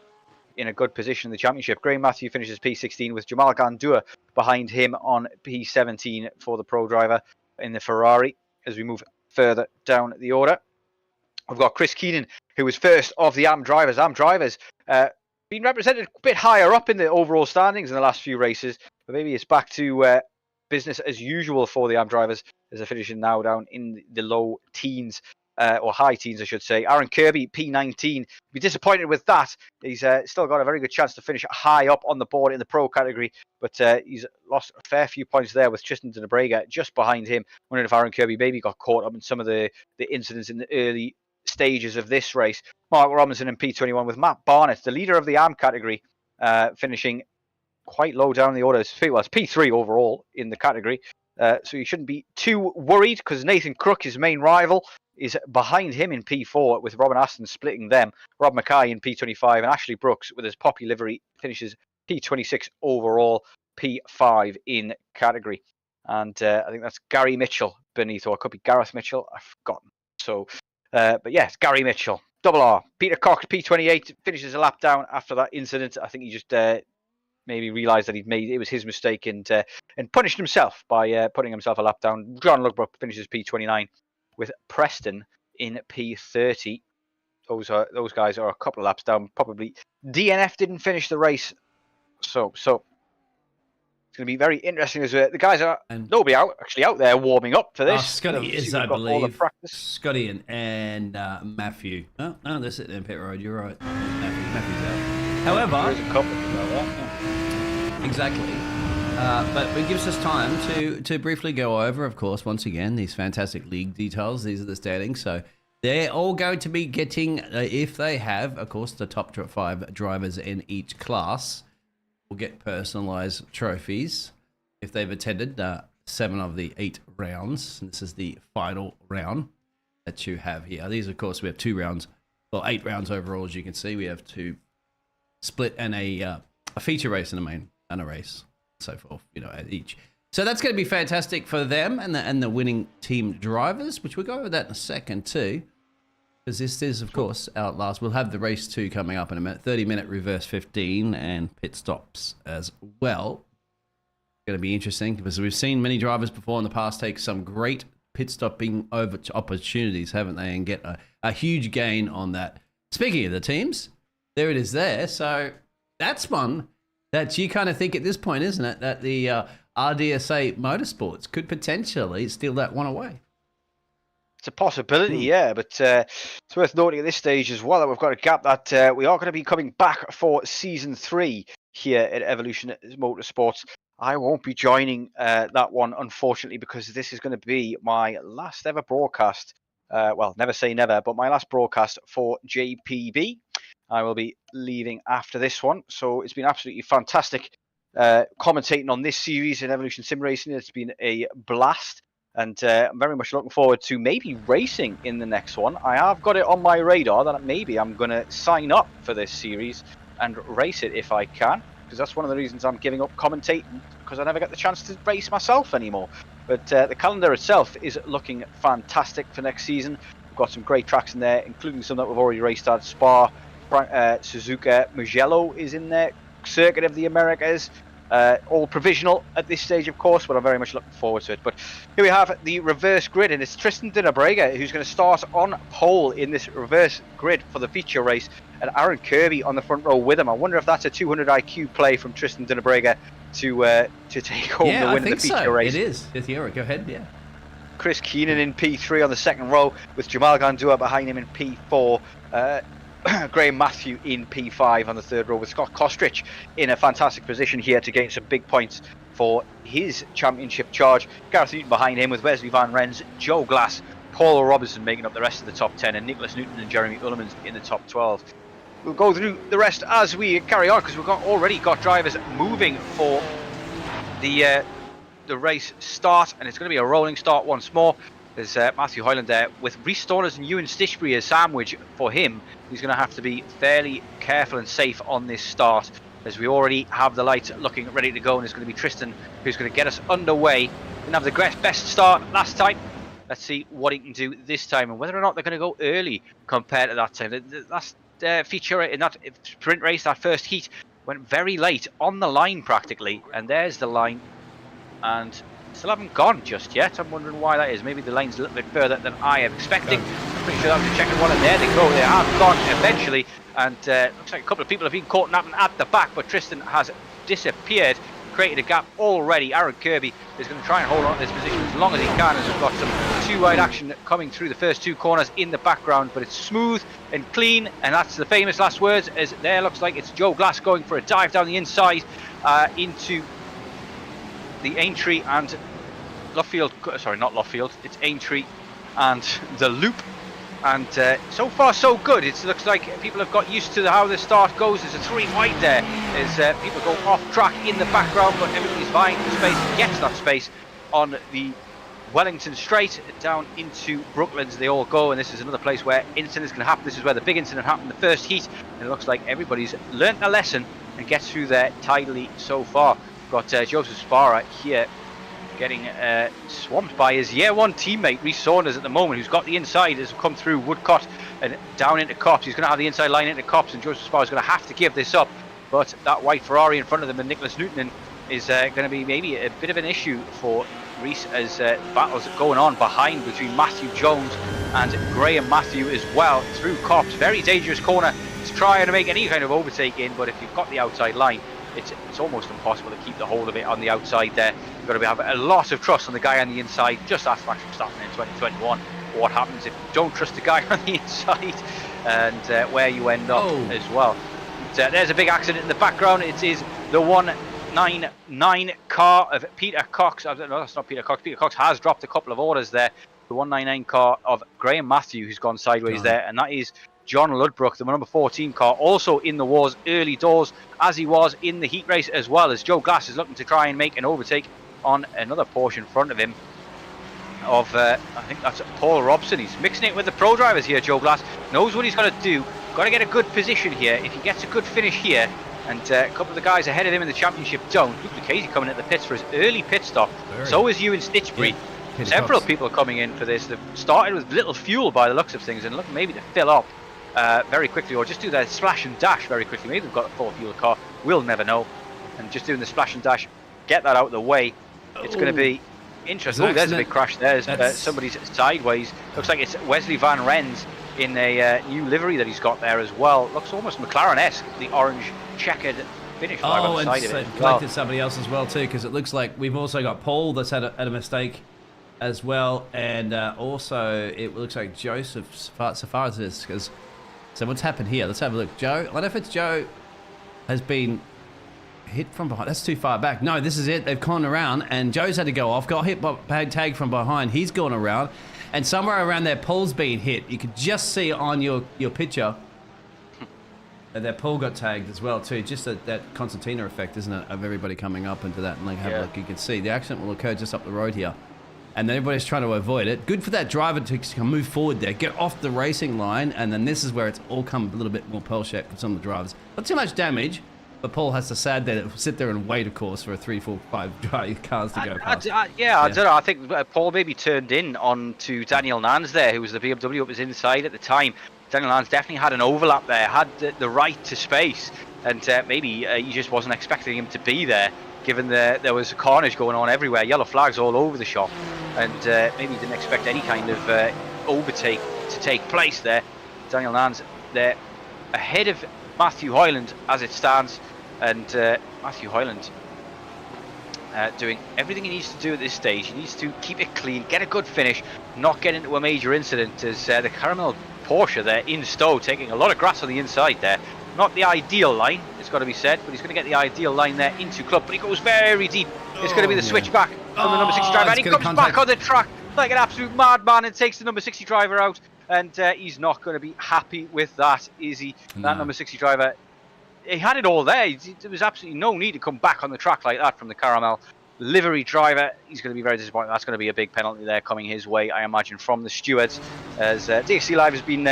in a good position in the championship. Graham Matthew finishes P16 with Jamal Gandua behind him on P17 for the pro driver in the Ferrari. As we move further down the order, we've got Chris Keenan, who was first of the AM drivers. AM drivers been represented a bit higher up in the overall standings in the last few races, but maybe it's back to business as usual for the AM drivers as they're finishing now down in the low teens. Or high teens, I should say. Aaron Kirby, P19. Be disappointed with that. He's still got a very good chance to finish high up on the board in the pro category, but he's lost a fair few points there with Tristan de Nebrega just behind him. Wondering if Aaron Kirby maybe got caught up in some of the incidents in the early stages of this race. Mark Robinson in P21 with Matt Barnett, the leader of the AM category, finishing quite low down the order. It's P3 overall in the category. So you shouldn't be too worried because Nathan Crook, his main rival, is behind him in P4 with Robin Aston splitting them. Rob Mackay in P25 and Ashley Brooks with his Poppy livery finishes P26 overall, P5 in category. And I think that's Gary Mitchell beneath, or it could be Gareth Mitchell. I've forgotten. So, but yes, Gary Mitchell. Double R. Peter Cox, P28, finishes a lap down after that incident. I think he just maybe realised that it was his mistake and punished himself by putting himself a lap down. John Lugbrook finishes P29 with Preston in P30. Those guys are a couple of laps down. Probably DNF didn't finish the race, so it's going to be very interesting as the guys are nobody out there warming up for this. Scotty is, I believe. Scotty and Matthew. Oh, no, they're sitting in pit road. You're right. Matthew's out. However, there's a couple of that. Exactly. But it gives us time to briefly go over, of course, once again, these fantastic league details. These are the standings. So they're all going to be getting, if they have, of course, the top 5 drivers in each class will get personalized trophies if they've attended 7 of the 8 rounds. And this is the final round that you have here. These, of course, we have 2 rounds, well, 8 rounds overall, as you can see. We have 2 split and a feature race and a main and a race. So forth, at each. So that's going to be fantastic for them and the winning team drivers, which we'll go over that in a second too, because this is, of course, our last. We'll have the race 2 coming up in a minute, 30-minute reverse 15 and pit stops as well. Going to be interesting because we've seen many drivers before in the past take some great pit stopping over opportunities, haven't they, and get a huge gain on that. Speaking of the teams, there it is there. So that's one that you kind of think at this point, isn't it, that the RDSA Motorsports could potentially steal that one away? It's a possibility, yeah, but it's worth noting at this stage as well that we've got a gap that we are going to be coming back for Season 3 here at Evolution Motorsports. I won't be joining that one, unfortunately, because this is going to be my last ever broadcast. Well, never say never, but my last broadcast for JPB. I will be leaving after this one. So it's been absolutely fantastic commentating on this series in Evolution Sim Racing. It's been a blast. And I'm very much looking forward to maybe racing in the next one. I have got it on my radar that maybe I'm going to sign up for this series and race it if I can. Because that's one of the reasons I'm giving up commentating, because I never get the chance to race myself anymore. But the calendar itself is looking fantastic for next season. We've got some great tracks in there, including some that we've already raced at. Spa, Suzuka, Mugello is in there, Circuit of the Americas, all provisional at this stage, of course, but I'm very much looking forward to it. But here we have the reverse grid, and it's Tristan de Nebrega who's going to start on pole in this reverse grid for the feature race, and Aaron Kirby on the front row with him. I wonder if that's a 200 IQ play from Tristan de Nebrega to take home the win of the feature race. It is. Go ahead, yeah. Chris Keenan in P3 on the second row with Jamal Gandua behind him in P4. Graham Matthew in P5 on the third row with Scott Kostrich in a fantastic position here to gain some big points for his championship charge. Gareth Newton behind him with Wesley Van Rens, Joe Glass, Paul Robinson making up the rest of the top 10, and Nicholas Newton and Jeremy Ullerman in the top 12. We'll go through the rest as we carry on, because we've already got drivers moving for the race start, and it's going to be a rolling start once more. There's Matthew Hoyland there with Rhys Storners and Ewan Stishbury as sandwich for him. He's going to have to be fairly careful and safe on this start. as we already have the lights looking ready to go, and it's going to be Tristan who's going to get us underway. Didn't have the best start last time. Let's see what he can do this time, and whether or not they're going to go early compared to that time. The last feature in that sprint race, that first heat, went very late on the line practically, and there's the line, and still haven't gone just yet. I'm wondering why that is. Maybe the line's a little bit further than I am expecting. I'm pretty sure that was a checkered one, and there they go. They have gone eventually, and looks like a couple of people have been caught napping at the back, but Tristan has disappeared, created a gap already. Aaron Kirby is going to try and hold on to this position as long as he can, as we've got some two-wide action coming through the first two corners in the background, but it's smooth and clean, and that's the famous last words, as there looks like it's Joe Glass going for a dive down the inside into the Aintree and Luffield, sorry, not Luffield, it's Aintree and the loop. And so far so good. It looks like people have got used to how the start goes. There's a 3 wide there as people go off track in the background, but everybody's vying for space, gets that space on the Wellington Straight down into Brooklands. They all go, and this is another place where incidents can happen. This is where the big incident happened in the first heat, and it looks like everybody's learnt a lesson and gets through there tidily so far. Got Joseph Sparrow here getting swamped by his year one teammate Rhys Saunders at the moment, who's got the inside, has come through Woodcott and down into Copse. He's going to have the inside line into Copse, and Joseph Sparrow is going to have to give this up, but that white Ferrari in front of them and Nicholas Newton is going to be maybe a bit of an issue for Rhys, as battles going on behind between Matthew Jones and Graham Matthew as well through Copse. Very dangerous corner to try and make any kind of overtake in, but if you've got the outside line, it's almost impossible to keep the hold of it on the outside there. You've got to have a lot of trust on the guy on the inside. Just ask Max Verstappen in 2021 what happens if you don't trust the guy on the inside, and where you end up as well. But, there's a big accident in the background. It is the 199 car of Peter Cox. No, that's not Peter Cox. Peter Cox has dropped a couple of orders there. The 199 car of Graham Matthew, who's gone sideways there, and that is John Ludbrook, the number 14 car, also in the wars early doors, as he was in the heat race, as well as Joe Glass is looking to try and make an overtake on another Porsche in front of him of, I think that's Paul Robson. He's mixing it with the pro drivers here, Joe Glass. Knows what he's got to do. Got to get a good position here. If he gets a good finish here, and a couple of the guys ahead of him in the championship don't. Luke Lucchese coming at the pits for his early pit stop. So is Ewan Stitchbury. Yeah. Several people coming in for this. They've started with little fuel by the looks of things, and looking maybe to fill up very quickly, or just do their splash and dash very quickly. Maybe they've got a full fuel car. We'll never know. And just doing the splash and dash, get that out of the way. It's going to be interesting. Oh, there's a big crash. There's somebody's sideways. Looks like it's Wesley Van Rens in a new livery that he's got there as well. Looks almost McLaren-esque, the orange checkered finish flag on the side of it. Collected somebody else as well too, because it looks like we've also got Paul that's had a mistake as well, and also it looks like Joseph Safaris is, because so what's happened here? Let's have a look. Joe, I wonder if it's Joe has been hit from behind. That's too far back. No, this is it. They've gone around, and Joe's had to go off. Got hit by tag from behind. He's gone around, and somewhere around there, Paul's been hit. You could just see on your picture that Paul got tagged as well too. Just that concertina effect, isn't it, of everybody coming up into that, and like have a look. You can see the accident will occur just up the road here, and everybody's trying to avoid it. Good for that driver to move forward there, get off the racing line, and then this is where it's all come a little bit more pearl-shaped for some of the drivers. Not too much damage, but Paul has to sit there and wait, of course, for 3, 4, 5 cars to go past. I don't know. I think Paul maybe turned in onto Daniel Nans there, who was the BMW that was inside at the time. Daniel Nans definitely had an overlap there, had the right to space, and maybe he just wasn't expecting him to be there, given there was carnage going on everywhere, yellow flags all over the shop, and maybe he didn't expect any kind of overtake to take place there. Daniel Nans there ahead of Matthew Hoyland as it stands, and Matthew Hoyland doing everything he needs to do at this stage. He needs to keep it clean, get a good finish, not get into a major incident, as the Caramel Porsche there in Stowe taking a lot of grass on the inside there. Not the ideal line, it's got to be said, but he's going to get the ideal line there into Club, but he goes very deep. It's going to be the switchback from the number 60 driver, and he comes back on the track like an absolute madman and takes the number 60 driver out, and he's not going to be happy with that, is he? No. That number 60 driver, he had it all there. There was absolutely no need to come back on the track like that from the Caramel livery driver. He's going to be very disappointed. That's going to be a big penalty there coming his way, I imagine, from the stewards, as DXC Live has been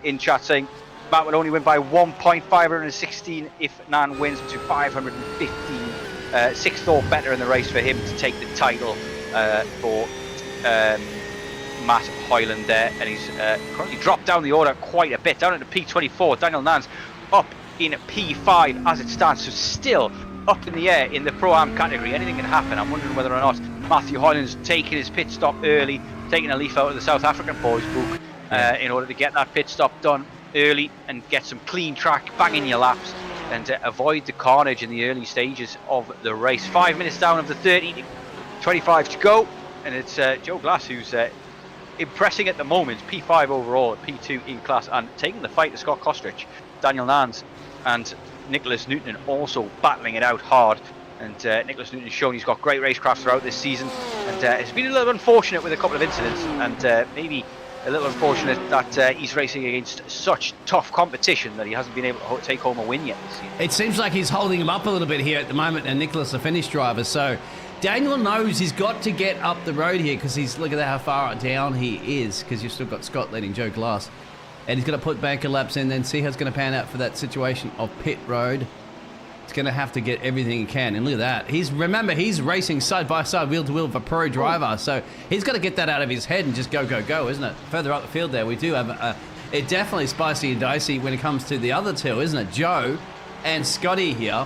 in chat saying Matt would only win by 1 point, 516 if Nan wins to 515. 6th or better in the race for him to take the title for Matt Hoyland there, and he's currently dropped down the order quite a bit, down into P24. Daniel Nans up in P5 as it stands, so still up in the air in the Pro-Am category. Anything can happen. I'm wondering whether or not Matthew Hoyland's taking his pit stop early, taking a leaf out of the South African boys book in order to get that pit stop done early and get some clean track, bang in your laps, and avoid the carnage in the early stages of the race. 5 minutes down of the 30, 25 to go, and it's Joe Glass who's impressing at the moment. P5 overall, P2 in class, and taking the fight to Scott Kostrich. Daniel Nans and Nicholas Newton also battling it out hard, and Nicholas Newton has shown he's got great racecraft throughout this season, and it's been a little unfortunate with a couple of incidents, and maybe a little unfortunate that he's racing against such tough competition that he hasn't been able to take home a win yet this season. It seems like he's holding him up a little bit here at the moment, and Nicholas a finish driver, so Daniel knows he's got to get up the road here, because he's, look at how far down he is, because you've still got Scott leading Joe Glass, and he's going to put banker laps in, then see how it's going to pan out for that situation of pit road. He's going to have to get everything he can, and look at that. Remember, he's racing side by side, wheel to wheel with a pro driver, so he's got to get that out of his head and just go, go, go, isn't it? Further up the field there, we do have it definitely spicy and dicey when it comes to the other two, isn't it? Joe and Scotty here.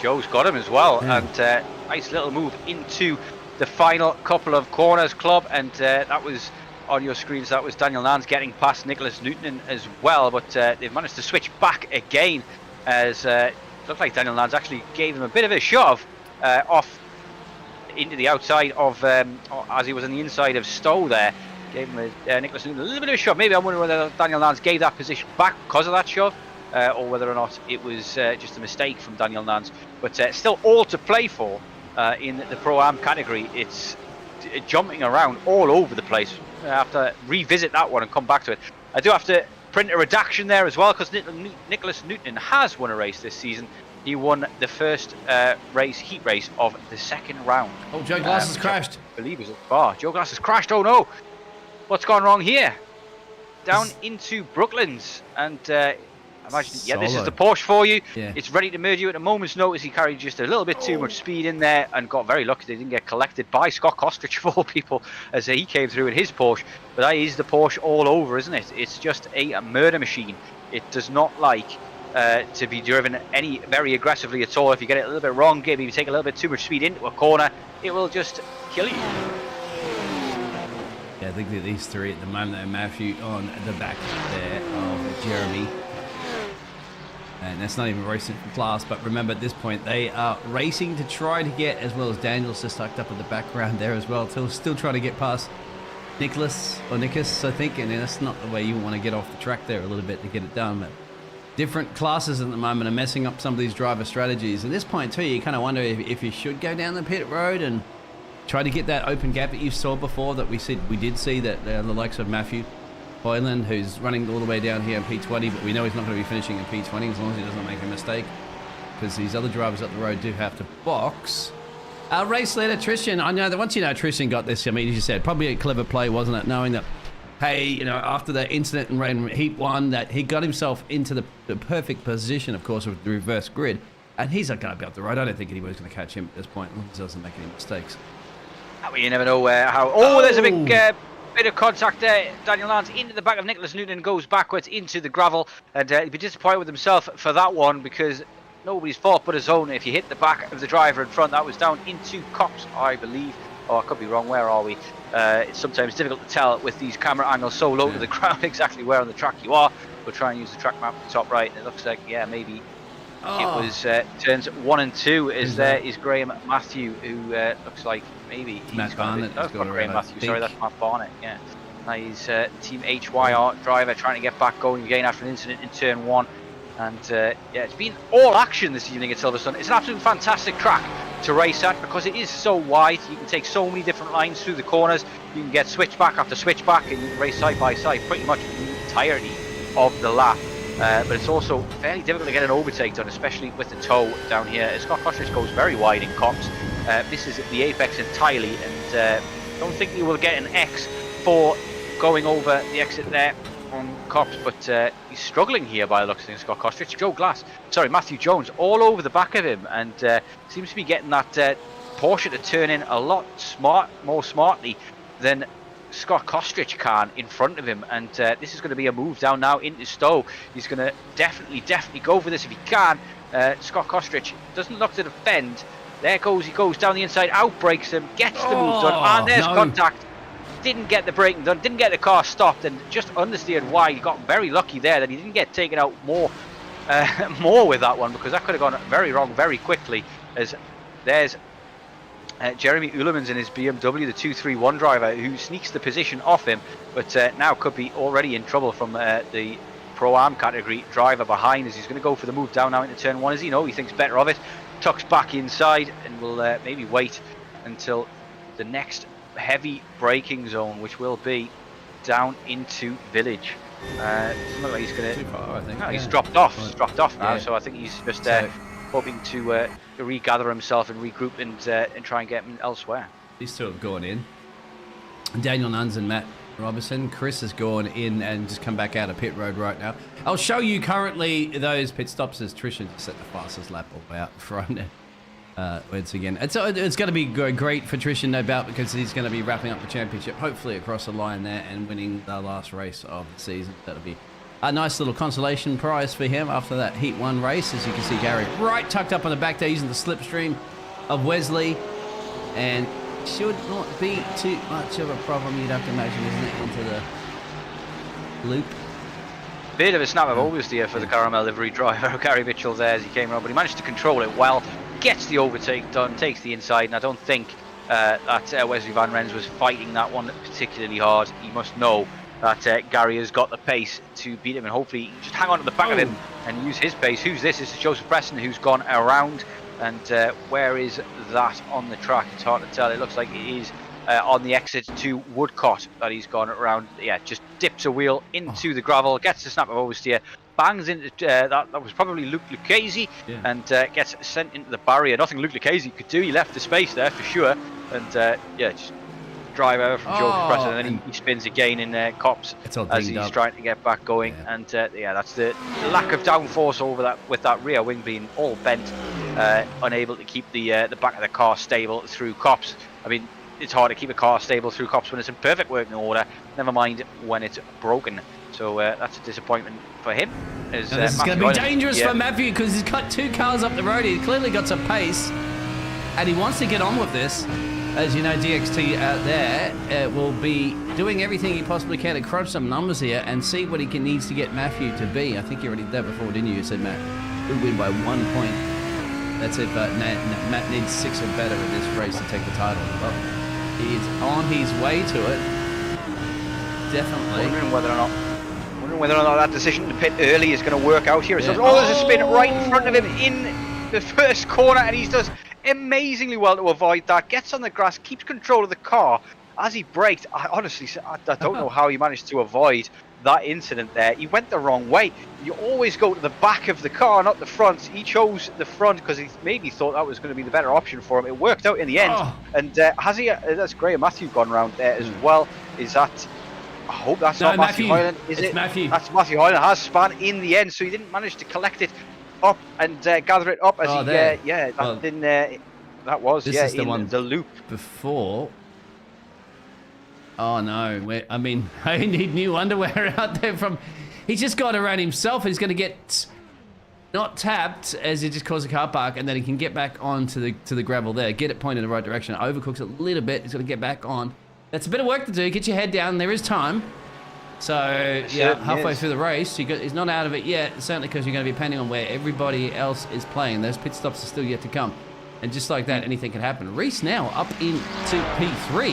Joe's got him as well, and nice little move into the final couple of corners, Club, and that was on your screens. That was Daniel Nans getting past Nicholas Newton as well, but they've managed to switch back again, as looked like Daniel Nans actually gave him a bit of a shove off into the outside of, as he was on the inside of Stowe there. Gave him Nicholas Newton a little bit of a shove. Maybe I'm wondering whether Daniel Nans gave that position back because of that shove, or whether or not it was just a mistake from Daniel Nans. But still all to play for in the Pro-Am category. It's jumping around all over the place. I have to revisit that one and come back to it. I do have to print a redaction there as well, because Nicholas Newton has won a race this season. He won the first heat race of the second round. Oh, Joe Glass has crashed. I believe it was at Bar. Joe Glass has crashed. Oh no! What's gone wrong here? Down into Brooklands, and imagine, yeah, this is the Porsche for you. Yeah. It's ready to merge you at a moment's notice. He carried just a little bit too much speed in there and got very lucky they didn't get collected by Scott Kostrich of all people, as he came through in his Porsche. But that is the Porsche all over, isn't it? It's just a murder machine. It does not like to be driven very aggressively at all. If you get it a little bit wrong, maybe you take a little bit too much speed into a corner, it will just kill you. Yeah, I think that these three at the moment are Matthew on the back there of Jeremy. And that's not even racing for class, but remember at this point they are racing to try to get, as well as Daniel's just tucked up in the background there as well, still trying to get past Nicholas, or Nickus, I think, and that's not the way you want to get off the track there a little bit to get it done. But different classes at the moment are messing up some of these driver strategies. At this point too, you kind of wonder if you should go down the pit road and try to get that open gap that you saw before, that we did see that the likes of Matthew Hoyland, who's running all the way down here in P20, but we know he's not going to be finishing in P20 as long as he doesn't make a mistake, because these other drivers up the road do have to box. Our race leader, Tristan, I know that once you know Tristan got this, I mean, as you said, probably a clever play, wasn't it? Knowing that, hey, you know, after that incident in Heat 1, that he got himself into the perfect position, of course, with the reverse grid, and he's not going to be up the road. I don't think anybody's going to catch him at this point, as long as he doesn't make any mistakes. Well, you never know how... Oh, there's a big... bit of contact there. Daniel Nans into the back of Nicholas Newton, goes backwards into the gravel, and he'd be disappointed with himself for that one, because nobody's fault but his own. If you hit the back of the driver in front, that was down into Cops, I believe. Oh, I could be wrong. Where are we? It's sometimes difficult to tell with these camera angles so low to the ground exactly where on the track you are. We'll try and use the track map at the top right, and it looks like, yeah, maybe it was turns 1 and 2. There is Graham Matthew, who looks like maybe he's Matt Barnett. That's not Graham Matthew. Sorry, that's Matt Barnett. Yeah, now he's Team HYR driver trying to get back going again after an incident in turn 1. And yeah, it's been all action this evening at Silverstone. It's an absolute fantastic track to race at, because it is so wide. You can take so many different lines through the corners. You can get switchback after switchback, and you can race side by side pretty much the entirety of the lap. But it's also fairly difficult to get an overtake done, especially with the toe down here. Scott Kostrich goes very wide in comps. Misses the apex entirely, and don't think he will get an X for going over the exit there on Copse, but he's struggling here by the looks of things. Scott Costrich, Matthew Jones, all over the back of him, and seems to be getting that Porsche to turn in a lot more smartly than Scott Costrich can in front of him. And this is going to be a move down now into Stowe. He's going to definitely go for this if he can. Scott Costrich doesn't look to defend. There he goes down the inside, outbreaks him, gets the move done, and there's contact. Didn't get the braking done, didn't get the car stopped, and just understeered wide. He got very lucky there that he didn't get taken out more with that one, because that could have gone very wrong very quickly. As there's Jeremy Ulemans in his BMW, the 231 driver, who sneaks the position off him, but now could be already in trouble from the Pro-Am category driver behind, as he's going to go for the move down now into turn 1. As he thinks better of it, tucks back inside, and will maybe wait until the next heavy braking zone, which will be down into Village. Doesn't look like he's going Too far, I think. No, he's dropped off. He's dropped off now, Yeah. so I think he's just hoping to regather himself and regroup and try and get him elsewhere. These two have gone in. Daniel Nuns and Matt Robertson. Chris has gone in and just come back out of pit road right now. I'll show you currently those pit stops as Trisha just set the fastest lap all the way out front. Once again, it's going to be great for Trisha, no doubt, because he's going to be wrapping up the championship, hopefully across the line there, and winning the last race of the season. That'll be a nice little consolation prize for him after that Heat 1 race. As you can see, Gary right tucked up on the back there using the slipstream of Wesley, and should not be too much of a problem, you'd have to imagine, isn't it, into the loop. Bit of a snap of oversteer for the Caramel livery driver, Gary Mitchell, there as he came around, but he managed to control it well, gets the overtake done, takes the inside, and I don't think that Wesley Van Rens was fighting that one particularly hard. He must know that Gary has got the pace to beat him, and hopefully just hang on to the back of him and use his pace. Who's this? This is Joseph Preston, who's gone around, and where is that on the track? It's hard to tell. It looks like it is on the exit to Woodcott that he's gone around. Yeah, just dips a wheel into the gravel, gets the snap of oversteer, bangs into that was probably Luke Lucchese, and gets sent into the barrier. Nothing Luke Lucchese could do. He left the space there for sure, and just drive over from Joe Preston, and then he spins again in Copse as he's trying to get back going. And that's the lack of downforce over that, with that rear wing being all bent, unable to keep the back of the car stable through Copse. I mean, it's hard to keep a car stable through Copse when it's in perfect working order, never mind when it's broken. So that's a disappointment for him. This is going to be dangerous for Matthew, because he's got two cars up the road. He clearly got some pace, and he wants to get on with this. As you know, DXT out there will be doing everything he possibly can to crunch some numbers here and see what he needs to get Matthew to be. I think you already did that before, didn't you? You said Matt would win by 1 point. That's it, but Matt needs 6 or better in this race to take the title. Well, he is on his way to it. Definitely. Wondering whether or not that decision to pit early is going to work out here. Yeah. Oh, there's a spin right in front of him in the first corner, and he does amazingly well to avoid that. Gets on the grass, keeps control of the car as he braked. I don't know how he managed to avoid that incident there. He went the wrong way. You always go to the back of the car, not the front. He chose the front because he maybe thought that was going to be the better option for him. It worked out in the end. And that's Graham Matthew gone around there as well. Is that... I hope that's not Matthew Hoyland. Is Matthew. That's Matthew Hoyland. Has span in the end, so he didn't manage to collect it up and gather it up as that was this is the in one the loop before. Oh no! I mean, I need new underwear out there from. He's just got around himself. He's going to get not tapped as he just caused a car park, and then he can get back onto the gravel there. Get it pointed in the right direction. Overcooks a little bit. He's going to get back on. That's a bit of work to do. Get your head down. There is time. So, yeah, halfway through the race, he's not out of it yet, certainly because you're going to be depending on where everybody else is playing. Those pit stops are still yet to come. And just like that, anything can happen. Reese now up into P3.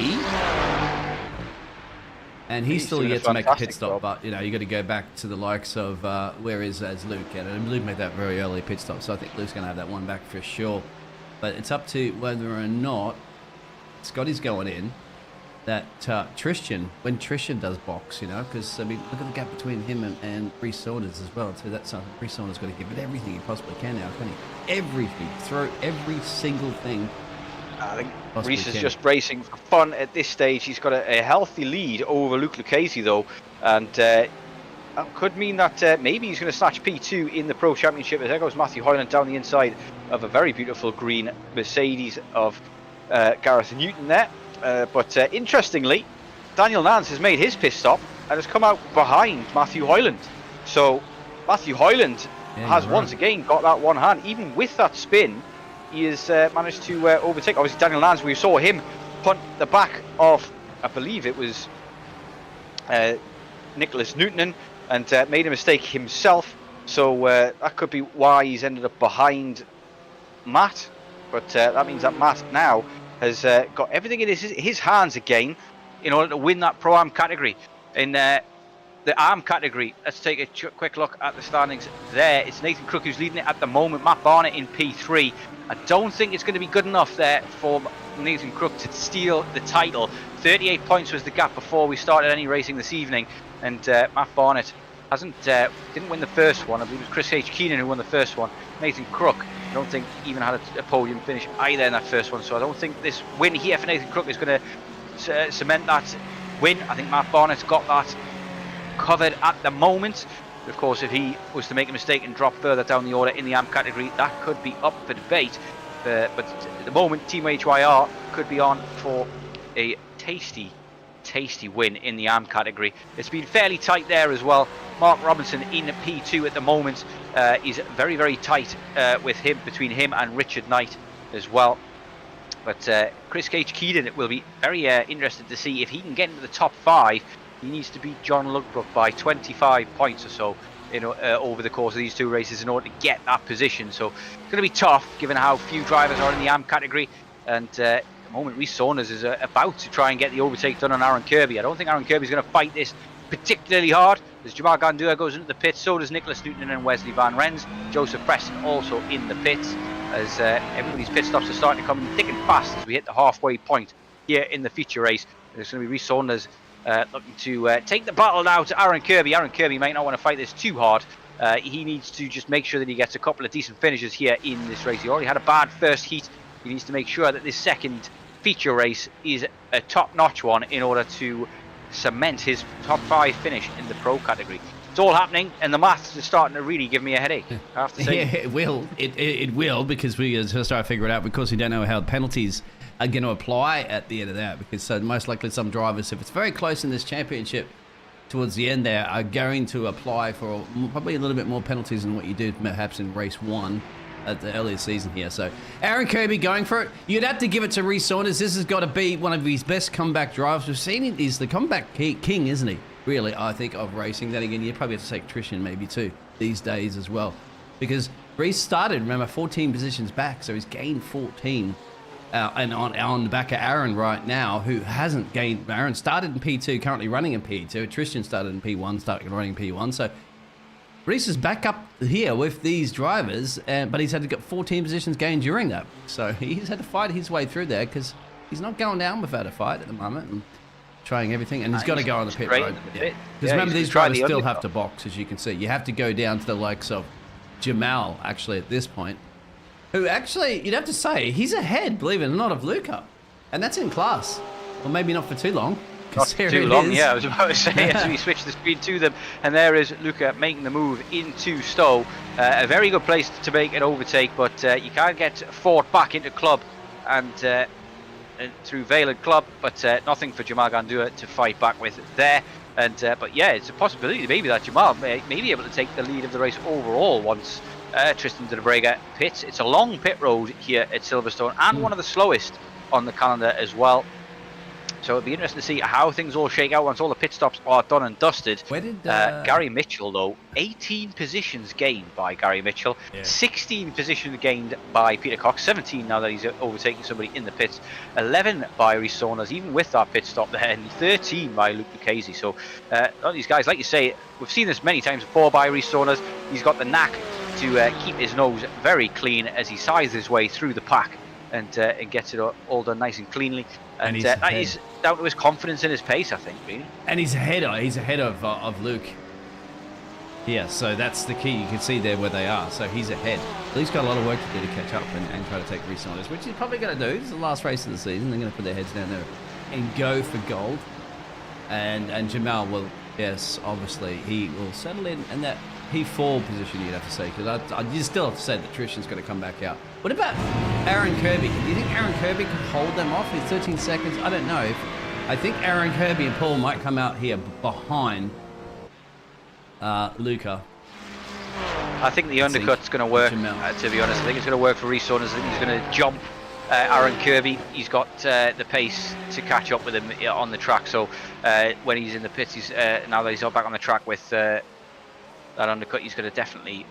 And he's still yet to make a pit stop, but, you know, you got to go back to the likes of, where is Luke? And Luke made that very early pit stop, so I think Luke's going to have that one back for sure. But it's up to whether or not Scotty's going in. That Tristan, when Tristan does box, you know, because I mean, look at the gap between him and Reece Saunders as well. So that's something Reece Saunders got to give it everything he possibly can now, can't he? Everything, throw every single thing. I think Reece is just racing for fun at this stage. He's got a healthy lead over Luke Lucchese though, and that could mean that maybe he's going to snatch P2 in the Pro Championship. There goes Matthew Hoyland down the inside of a very beautiful green Mercedes of Gareth Newton there. But interestingly, Daniel Nance has made his pit stop and has come out behind Matthew Hoyland. So Matthew Hoyland has once again got that one hand. Even with that spin, he has managed to overtake. Obviously, Daniel Nance, we saw him punt the back of, I believe it was Nicholas Newton, and made a mistake himself. So that could be why he's ended up behind Matt. But that means that Matt now has got everything in his hands again in order to win that Pro-Am category. In the Arm category, let's take a quick look at the standings there. It's Nathan Crook who's leading it at the moment. Matt Barnett in P3. I don't think it's going to be good enough there for Nathan Crook to steal the title. 38 points was the gap before we started any racing this evening, and Matt Barnett didn't win the first one. I believe it was Chris H. Keenan who won the first one. Nathan Crook, I don't think even had a podium finish either in that first one, so I don't think this win here for Nathan Crook is going to cement that win. I think Matt Barnett's got that covered at the moment. Of course, if he was to make a mistake and drop further down the order in the AM category, that could be up for debate. But at the moment, Team HYR could be on for a tasty win in the AM category. It's been fairly tight there as well. Mark Robinson in P2 at the moment is very, very tight between him and Richard Knight as well. But Chris H. Keaton, it will be very interested to see if he can get into the top 5. He needs to beat John Ludbrook by 25 points or so over the course of these two races in order to get that position. So it's going to be tough given how few drivers are in the AM category. And at the moment, Rhys Saunders is about to try and get the overtake done on Aaron Kirby. I don't think Aaron Kirby is going to fight this particularly hard. As Jamal Gandua goes into the pits, so does Nicholas Newton and Wesley Van Rens. Joseph Preston also in the pits, as everybody's pit stops are starting to come thick and fast as we hit the halfway point here in the feature race. There's going to be Rhys Saunders looking to take the battle now to Aaron Kirby. Aaron Kirby might not want to fight this too hard. He needs to just make sure that he gets a couple of decent finishes here in this race. He already had a bad first heat. He needs to make sure that this second feature race is a top-notch one in order to cement his top 5 finish in the Pro category. It's all happening, and the maths is starting to really give me a headache, I have to say. Yeah, it will. It will, because we just start to figure it out, because we don't know how the penalties are going to apply at the end of that, because most likely some drivers, if it's very close in this championship towards the end there, are going to apply for probably a little bit more penalties than what you did perhaps in race 1 at the earlier season here. So Aaron Kirby going for it. You'd have to give it to Rhys Saunders. This has got to be one of his best comeback drives. We've seen him. He's the comeback king, isn't he? Really, I think, of racing. Then again, you probably have to take Trishan maybe too these days as well, because Rhys started, remember, 14 positions back, so he's gained 14. And on the back of Aaron right now, who hasn't gained. Aaron started in P2, currently running in P2. Tristan started in P1, started running P1. So Rhys is back up here with these drivers, but he's had to get 14 positions gained during that. So he's had to fight his way through there, because he's not going down without a fight at the moment and trying everything. And he's got to go on the pit road. Because remember, these drivers still have to box, as you can see. You have to go down to the likes of Jamal, actually, at this point. Who actually, you'd have to say, he's ahead, believe it or not, of Luca. And that's in class. Well, maybe not for too long. Not too long, yeah, I was about to say, as we switch the speed to them. And there is Luca making the move into Stowe. A very good place to make an overtake, but you can't get Ford back into club and through Vale and club, but nothing for Jamal Gandua to fight back with there. And but yeah, it's a possibility maybe that Jamal may be able to take the lead of the race overall once Tristan de la Brega pits. It's a long pit road here at Silverstone, and one of the slowest on the calendar as well. So it'll be interesting to see how things all shake out once all the pit stops are done and dusted. Where did Gary Mitchell, though, 18 positions gained by Gary Mitchell, 16 positions gained by Peter Cox, 17 now that he's overtaking somebody in the pits, 11 by Rhys Saunders, even with that pit stop there, and 13 by Luke Lucchese. So these guys, like you say, we've seen this many times before by Rhys Saunders. He's got the knack to keep his nose very clean as he scythes his way through the pack and gets it all done nice and cleanly. And that is down to his confidence in his pace, I think, really. And he's ahead of Luke here, so that's the key. You can see there where they are, so he's ahead. Luke's got a lot of work to do to catch up and try to take Rhys Saunders, which he's probably going to do. This is the last race of the season. They're going to put their heads down there and go for gold. And Jamal will yes, obviously he will settle in that P4 position, you'd have to say, because you still have to say that Tristan's going to come back out. What about Aaron Kirby? Do you think Aaron Kirby can hold them off in 13 seconds? I don't know. I think Aaron Kirby and Paul might come out here behind Luca. I think the undercut's going to work, to be honest. I think it's going to work for Reece Saunders. I think he's going to jump Aaron Kirby. He's got the pace to catch up with him on the track. So when he's in the pits, now that he's back on the track with that undercut, he's going to definitely,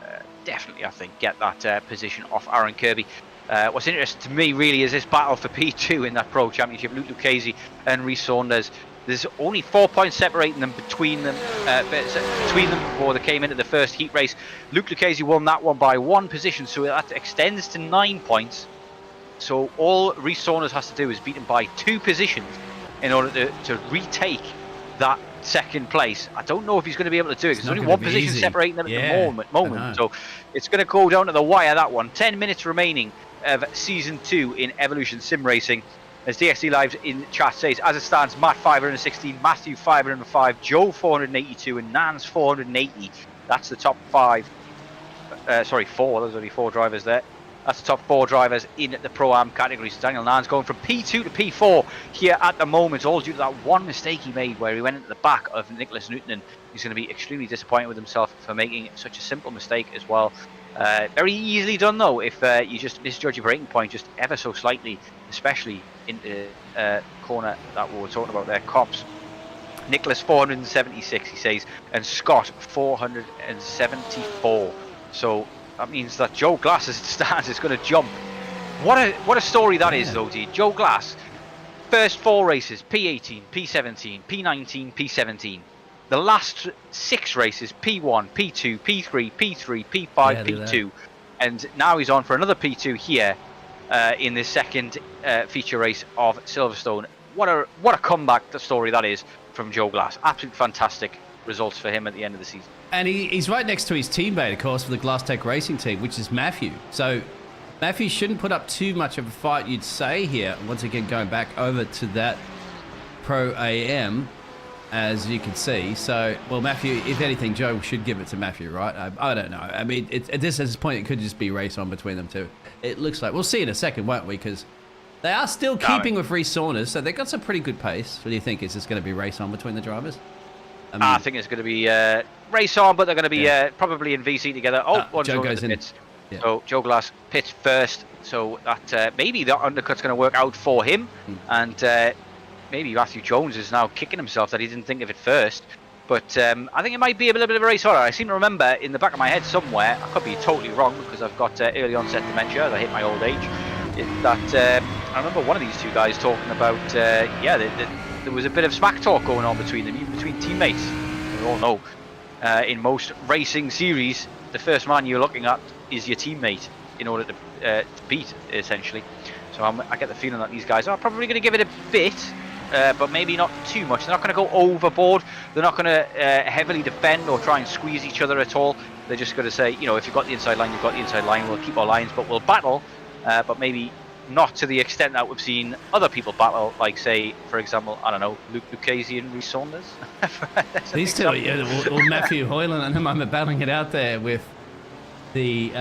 I think, get that position off Aaron Kirby. What's interesting to me, really, is this battle for P2 in that Pro Championship. Luke Lucchese and Reece Saunders. There's only 4 points separating them between them before they came into the first heat race. Luke Lucchese won that one by 1 position, so that extends to 9 points. So all Reece Saunders has to do is beat him by 2 positions in order to retake that second place. I don't know if he's going to be able to do it, because there's only 1 position separating them at the moment. So it's going to go down to the wire, that one. 10 minutes remaining of Season 2 in Evolution Sim Racing. As DXD Live in chat says, as it stands, Matt 516, Matthew 505, Joe 482, and Nans 480. That's the top 5. Sorry, 4. There's only 4 drivers there. That's the top 4 drivers in the Pro-Am category. So Daniel Nans going from P2 to P4 here at the moment, all due to that one mistake he made where he went into the back of Nicholas Newton, and he's going to be extremely disappointed with himself for making such a simple mistake as well. Very easily done, though, if you just misjudge your braking point just ever so slightly, especially in the corner that we were talking about there. Cops. Nicholas 476, he says, and Scott 474. So that means that Joe Glass, as it stands, is going to jump. What a story that is, though, D. Joe Glass, first 4 races, P18, P17, P19, P17. The last 6 races, P1, P2, P3, P3, P5, P2. And now he's on for another P2 here in this second feature race of Silverstone. What a comeback story that is from Joe Glass. Absolutely fantastic results for him at the end of the season. And he's right next to his teammate, of course, for the Glass Tech Racing team, which is Matthew. So Matthew shouldn't put up too much of a fight, you'd say, here. Once again, going back over to that Pro AM, as you can see. So, well, Matthew, if anything, Joe should give it to Matthew, right? I don't know. I mean, at this point, it could just be race on between them two. It looks like. We'll see in a second, won't we? Because they are still keeping with Reece Saunders, so they've got some pretty good pace. What do you think? Is this going to be race on between the drivers? I think it's going to be race on, but they're going to be probably in VC together. One's Joe going goes to the in. pits. Yeah. So Joe Glass pits first, so that maybe the undercut's going to work out for him, and maybe Matthew Jones is now kicking himself that he didn't think of it first. But I think it might be a little bit of a race on. I seem to remember in the back of my head somewhere, I could be totally wrong because I've got early onset dementia as I hit my old age, that I remember one of these two guys talking about, there was a bit of smack talk going on between them, even between teammates. We all know, in most racing series, the first man you're looking at is your teammate in order to beat, essentially. So I get the feeling that these guys are probably going to give it a bit, but maybe not too much. They're not going to go overboard. They're not going to heavily defend or try and squeeze each other at all. They're just going to say, you know, if you've got the inside line, you've got the inside line. We'll keep our lines, but we'll battle, but maybe not to the extent that we've seen other people battle, like, say, for example, I don't know, Luke Lucchese and Reece Saunders. These two, or Matthew Hoyland and him, I'm battling it out there with the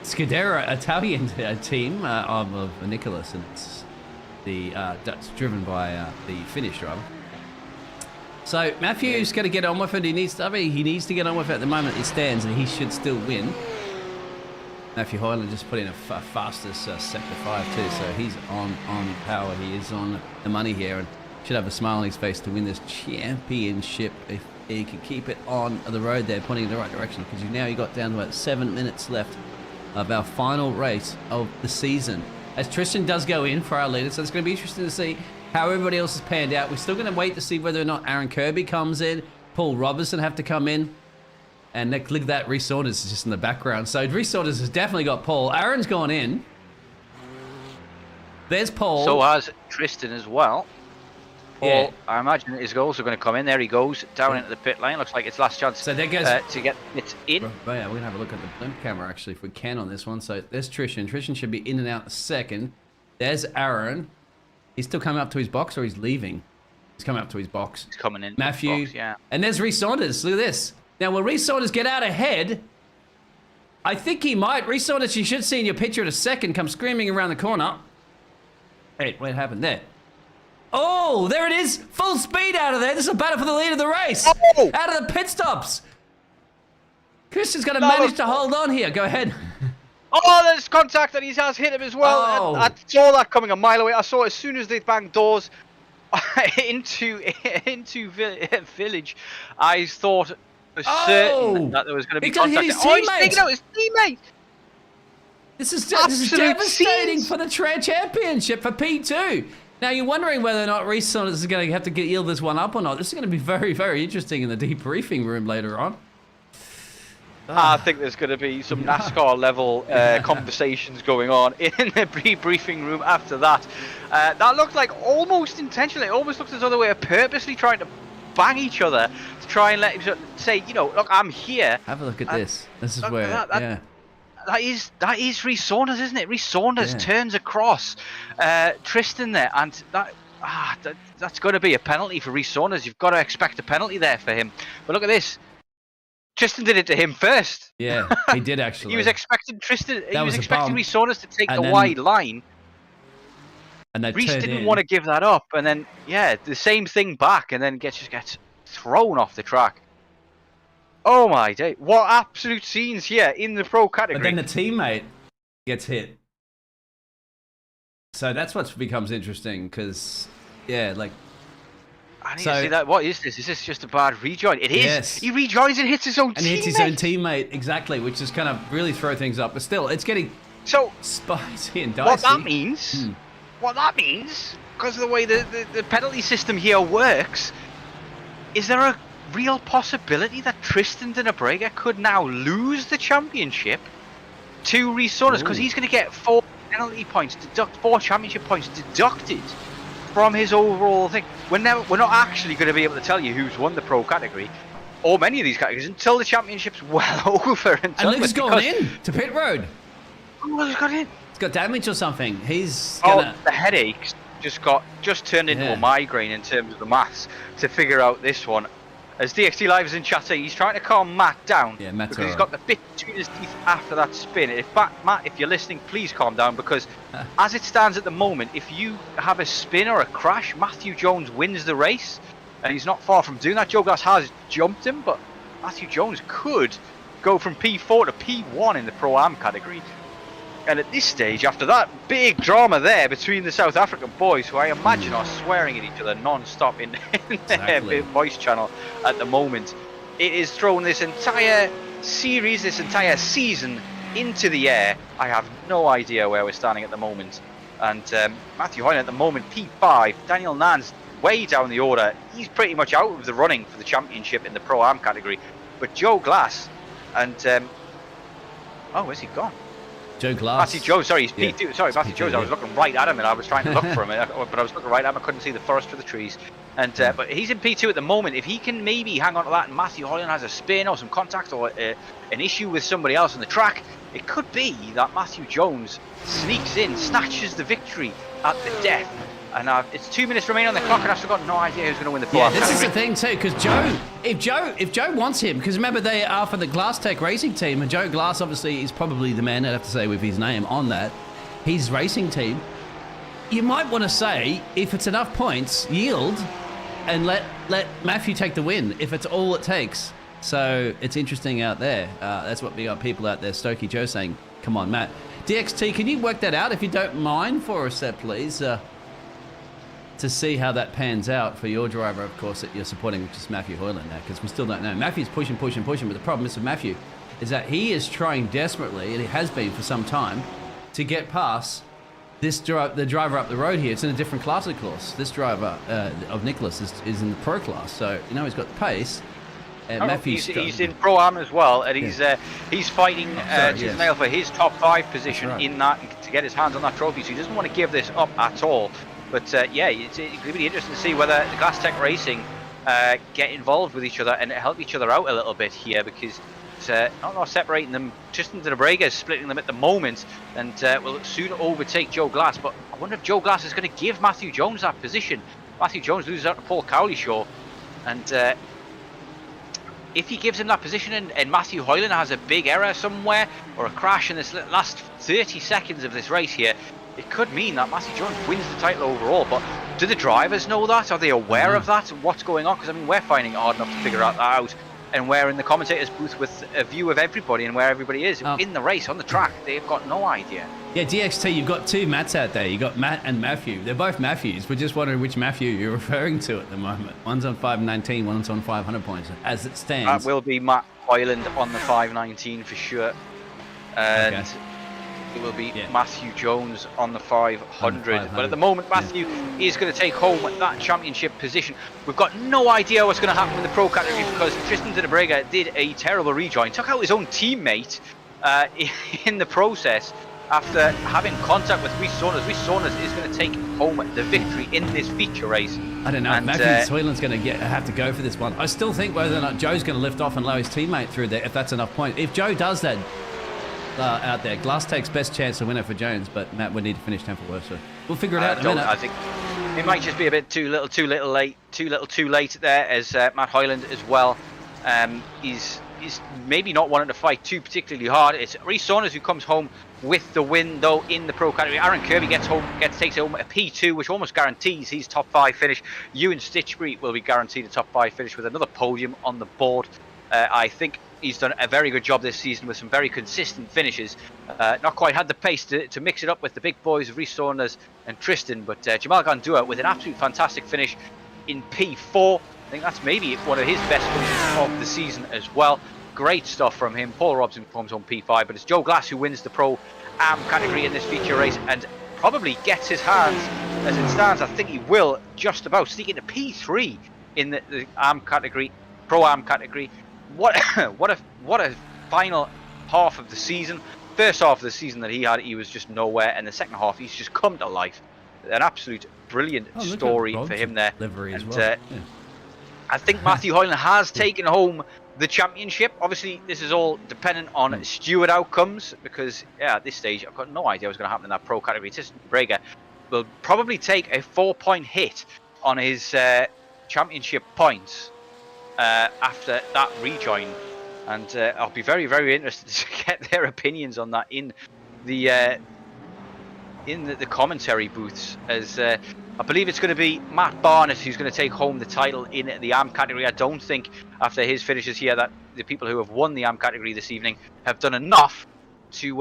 Scudera Italian team of Nicholas, and it's that's driven by the Finnish driver. So Matthew's got to get on with it. He needs to get on with it at the moment it stands, and he should still win. Matthew Hoyland just put in a fastest sector 5 too, so he's on power. He is on the money here, and should have a smile on his face to win this championship if he can keep it on the road there, pointing in the right direction. Because you got down to about 7 minutes left of our final race of the season, as Tristan does go in for our leader. So it's going to be interesting to see how everybody else has panned out. We're still going to wait to see whether or not Aaron Kirby comes in, Paul Robertson have to come in. And look at that, Reece Saunders is just in the background. So Reece Saunders has definitely got Paul. Aaron's gone in. There's Paul. So has Tristan as well. Paul, I imagine, is also going to come in. There he goes, down into the pit lane. Looks like it's last chance so there goes, to get it in. Yeah, we're going to have a look at the blimp camera, actually, if we can on this one. So there's Tristan. Tristan should be in and out in a second. There's Aaron. He's still coming up to his box, or he's leaving? He's coming up to his box. He's coming in. Matthew. Box, yeah. And there's Reece Saunders. Look at this. Now, will Reece Saunders get out ahead? I think he might. Reece Saunders, you should see in your picture in a second, come screaming around the corner. Hey, what happened there? Oh, there it is. Full speed out of there. This is a battle for the lead of the race. Oh! Out of the pit stops. Christian's going to manage to hold on here. Go ahead. Oh, there's contact and he has hit him as well. Oh. I saw that coming a mile away. I saw it as soon as they banged doors into village. I thought for certain that there was going to be He's gonna hit contact. his He's teammate. taking out his teammate. This is Absolute devastating scenes. for the championship for P2. Now, you're wondering whether or not Reece Saunders is going to have to yield this one up or not. This is going to be very, very interesting in the debriefing room later on. I think there's going to be some NASCAR level conversations going on in the debriefing room after that. That looked like almost intentional. It almost looked as though they were purposely trying to bang each other to try and let him say, you know, look, I'm here. Have a look at this. This is look, where, that is Reece Saunders, isn't it? Reece Saunders turns across Tristan there, and that's going to be a penalty for Reece Saunders. You've got to expect a penalty there for him. But look at this. Tristan did it to him first. Yeah, he did actually. He was expecting Tristan. He was a expecting bump. Reece Saunders to take And the then- wide line. And they Reece turned didn't in. want to give that up, and then the same thing back, and then just gets thrown off the track. Oh my day! What absolute scenes here in the pro category. But then the teammate gets hit. So that's what becomes interesting because, like. I need to see that. What is this? Is this just a bad rejoin? It is. Yes. He rejoins and hits his own teammate. And he hits his own teammate, exactly, which is kind of really throw things up. But still, it's getting So spicy and dicey. what that means, because of the way the penalty system here works, is there a real possibility that Tristan de Nobrega could now lose the championship to Reece Saunders, because he's going to get 4 penalty points, 4 championship points deducted from his overall thing. We're not actually going to be able to tell you who's won the pro category or many of these categories until the championship's well over. And look, he's gone in to pit road. Oh, he's got in. He's got damage or something. He's gonna... the headaches just turned into a migraine in terms of the maths to figure out this one. As DXT Live is in chat saying he's trying to calm Matt down because he's got the bit between his teeth after that spin. Matt, if you're listening, please calm down, because as it stands at the moment, if you have a spin or a crash, Matthew Jones wins the race, and he's not far from doing that. Joe Glass has jumped him, but Matthew Jones could go from P4 to P1 in the Pro-Am category. And at this stage, after that big drama there between the South African boys, who I imagine are swearing at each other non-stop in their voice channel at the moment, it is thrown this entire series, this entire season into the air. I have no idea where we're standing at the moment. And Matthew Hoyne at the moment, P5. Daniel Nan's way down the order. He's pretty much out of the running for the championship in the Pro-Am category. But Joe Glass and... where's he gone? Joe Glass. Matthew Jones, sorry, he's P2. Sorry, Matthew Jones. I was looking right at him and I was trying to look for him, but I was looking right at him. I couldn't see the forest for the trees. And but he's in P2 at the moment. If he can maybe hang on to that, and Matthew Holland has a spin or some contact or an issue with somebody else on the track, it could be that Matthew Jones sneaks in, snatches the victory at the death. And it's 2 minutes remaining on the clock, and I've still got no idea who's going to win the Pro-Am this is category. the thing too, because if Joe wants him, because remember they are for the Glass Tech racing team, and Joe Glass obviously is probably the man, I'd have to say, with his name on that, his racing team. You might want to say, if it's enough points, yield, and let Matthew take the win, if it's all it takes. So it's interesting out there. That's what we got people out there. Stokey Joe saying, "Come on, Matt." DXT, can you work that out if you don't mind for us, there, please? To see how that pans out for your driver, of course, that you're supporting, which is Matthew Hoyland now, because we still don't know. Matthew's pushing, but the problem is with Matthew is that he is trying desperately, and he has been for some time, to get past the driver up the road here. It's in a different class, of course. This driver of Nicholas is in the pro class, so he's got the pace. He's in Pro-Am as well, and he's fighting tooth and nail for his top 5 position in that, to get his hands on that trophy, so he doesn't want to give this up at all. But it's going to be interesting to see whether the Glass Tech Racing get involved with each other and help each other out a little bit here, because it's not separating them. Tristan de Nobrega is splitting them at the moment, and will soon overtake Joe Glass. But I wonder if Joe Glass is going to give Matthew Jones that position. Matthew Jones loses out to Paul Cowlishaw, and if he gives him that position and Matthew Hoyland has a big error somewhere or a crash in this last 30 seconds of this race here, it could mean that Matthew Jones wins the title overall. But do the drivers know that? Are they aware of that? What's going on? Because I mean, we're finding it hard enough to figure that out. And we're in the commentators' booth with a view of everybody and where everybody is in the race, on the track. They've got no idea. Yeah, DXT, you've got two Matts out there. You've got Matt and Matthew. They're both Matthews. We're just wondering which Matthew you're referring to at the moment. One's on 519, one's on 500 points. As it stands. That will be Matt Hoyland on the 519 for sure. And it will be Matthew Jones on the 500. But at the moment, Matthew is going to take home that championship position. We've got no idea what's going to happen with the pro category because Tristan de Brega did a terrible rejoin, took out his own teammate in the process after having contact with Rhys Saunders. Rhys Saunders is going to take home the victory in this feature race. I don't know. And Matthew Hoyland's going to have to go for this one. I still think whether or not Joe's going to lift off and lower his teammate through there, if that's enough point. If Joe does that, out there, Glass takes best chance to win it for Jones, but Matt would need to finish 10 for worse. So we'll figure it out in a minute. I think it might just be a bit too little late there, as Matt Hoyland as well is maybe not wanting to fight too particularly hard. It's Rhys Saunders who comes home with the win though in the pro category. Aaron Kirby takes home a P2, which almost guarantees his top 5 finish. Ewan Stitchbury will be guaranteed a top 5 finish with another podium on the board. I think he's done a very good job this season with some very consistent finishes. Not quite had the pace to mix it up with the big boys of Rhys Saunders and Tristan, but Jamal Gandua with an absolute fantastic finish in P4. I think that's maybe one of his best finishes of the season as well. Great stuff from him. Paul Robson comes on P5, but it's Joe Glass who wins the Pro Am category in this feature race and probably gets his hands, as it stands, I think he will just about sneak into P3 in the Am category, Pro Am category. What a final half of the season. First half of the season that he was just nowhere, and the second half he's just come to life. An absolute brilliant story for him there. And, I think Matthew Hoyland has taken home the championship. Obviously, this is all dependent on steward outcomes because at this stage I've got no idea what's going to happen in that pro category. Tristan Brega will probably take a 4-point hit on his championship points after that rejoin, and I'll be very, very interested to get their opinions on that in the commentary booths, as I believe it's going to be Matt Barnett who's going to take home the title in the AM category. I don't think after his finishes here that the people who have won the AM category this evening have done enough to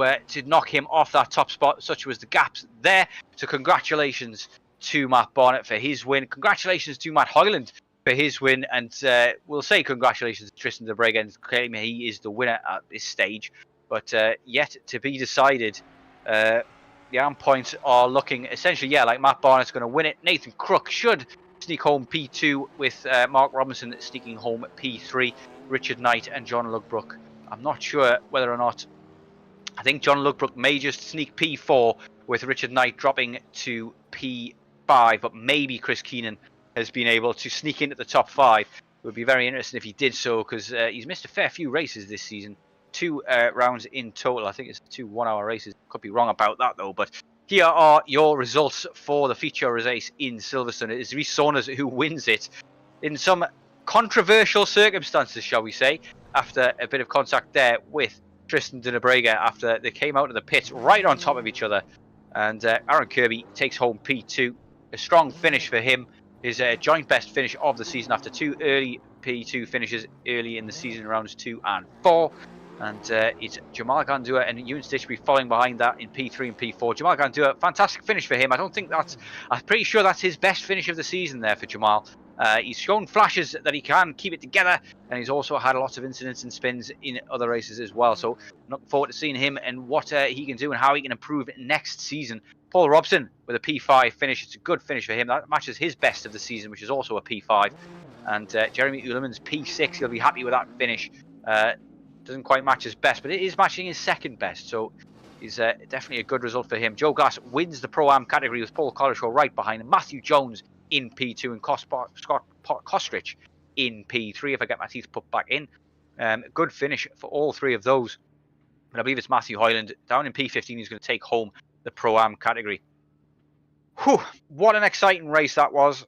knock him off that top spot. Such was the gaps there. So congratulations to Matt Barnett for his win. Congratulations to Matt Hoyland for his win, and we'll say congratulations to Tristan de Brega and claim he is the winner at this stage, but yet to be decided. The AM points are looking essentially, like Matt Barnett's going to win it. Nathan Crook should sneak home P2 with Mark Robinson sneaking home P3. Richard Knight and John Lugbrook. I'm not sure whether or not. I think John Lugbrook may just sneak P4 with Richard Knight dropping to P5, but maybe Chris Keenan has been able to sneak into the top 5. It would be very interesting if he did so, because he's missed a fair few races this season. 2 rounds in total. I think it's 2 1-hour races. Could be wrong about that though. But here are your results for the feature race in Silverstone. It is Rhys Saunders who wins it in some controversial circumstances, shall we say, after a bit of contact there with Tristan de Brega after they came out of the pits right on top of each other. And Aaron Kirby takes home P2. A strong finish for him. His joint best finish of the season after 2 early P2 finishes early in the season, rounds 2 and 4. And it's Jamal Gandua and Ewan Stitchbury following behind that in P3 and P4. Jamal Gandua, fantastic finish for him. I'm pretty sure that's his best finish of the season there for Jamal. He's shown flashes that he can keep it together, and he's also had lots of incidents and spins in other races as well. So I'm looking forward to seeing him and what he can do and how he can improve next season. Paul Robson with a P5 finish. It's a good finish for him. That matches his best of the season, which is also a P5. And Jeremy Uleman's P6. He'll be happy with that finish. Doesn't quite match his best, but it is matching his second best, so it's definitely a good result for him. Joe Glass wins the Pro-Am category with Paul Collishaw right behind him. Matthew Jones in P2 and Scott Kostrich in P3, if I get my teeth put back in. Good finish for all 3 of those. But I believe it's Matthew Hoyland down in P15 who's going to take home the Pro-Am category. Whew, what an exciting race that was.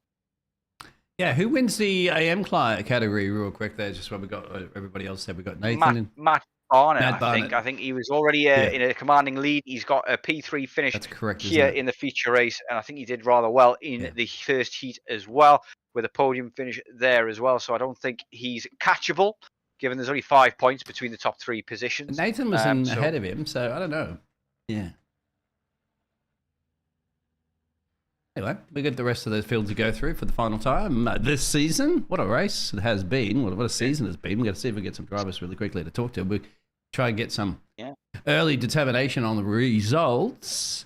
Yeah, who wins the AM category real quick there, just where we got everybody else said. We got Nathan Matt Barnett, Matt Barnett. I think he was already in a commanding lead. He's got a P3 finish That's correct, here isn't it? in the feature race, and I think he did rather well in the first heat as well, with a podium finish there as well. So I don't think he's catchable, given there's only 5 points between the top 3 positions. Nathan was ahead of him, so I don't know. Yeah. Anyway, we got the rest of the field to go through for the final time this season. What a race it has been. What a season it's been. We've got to see if we get some drivers really quickly to talk to. We try and get some early determination on the results.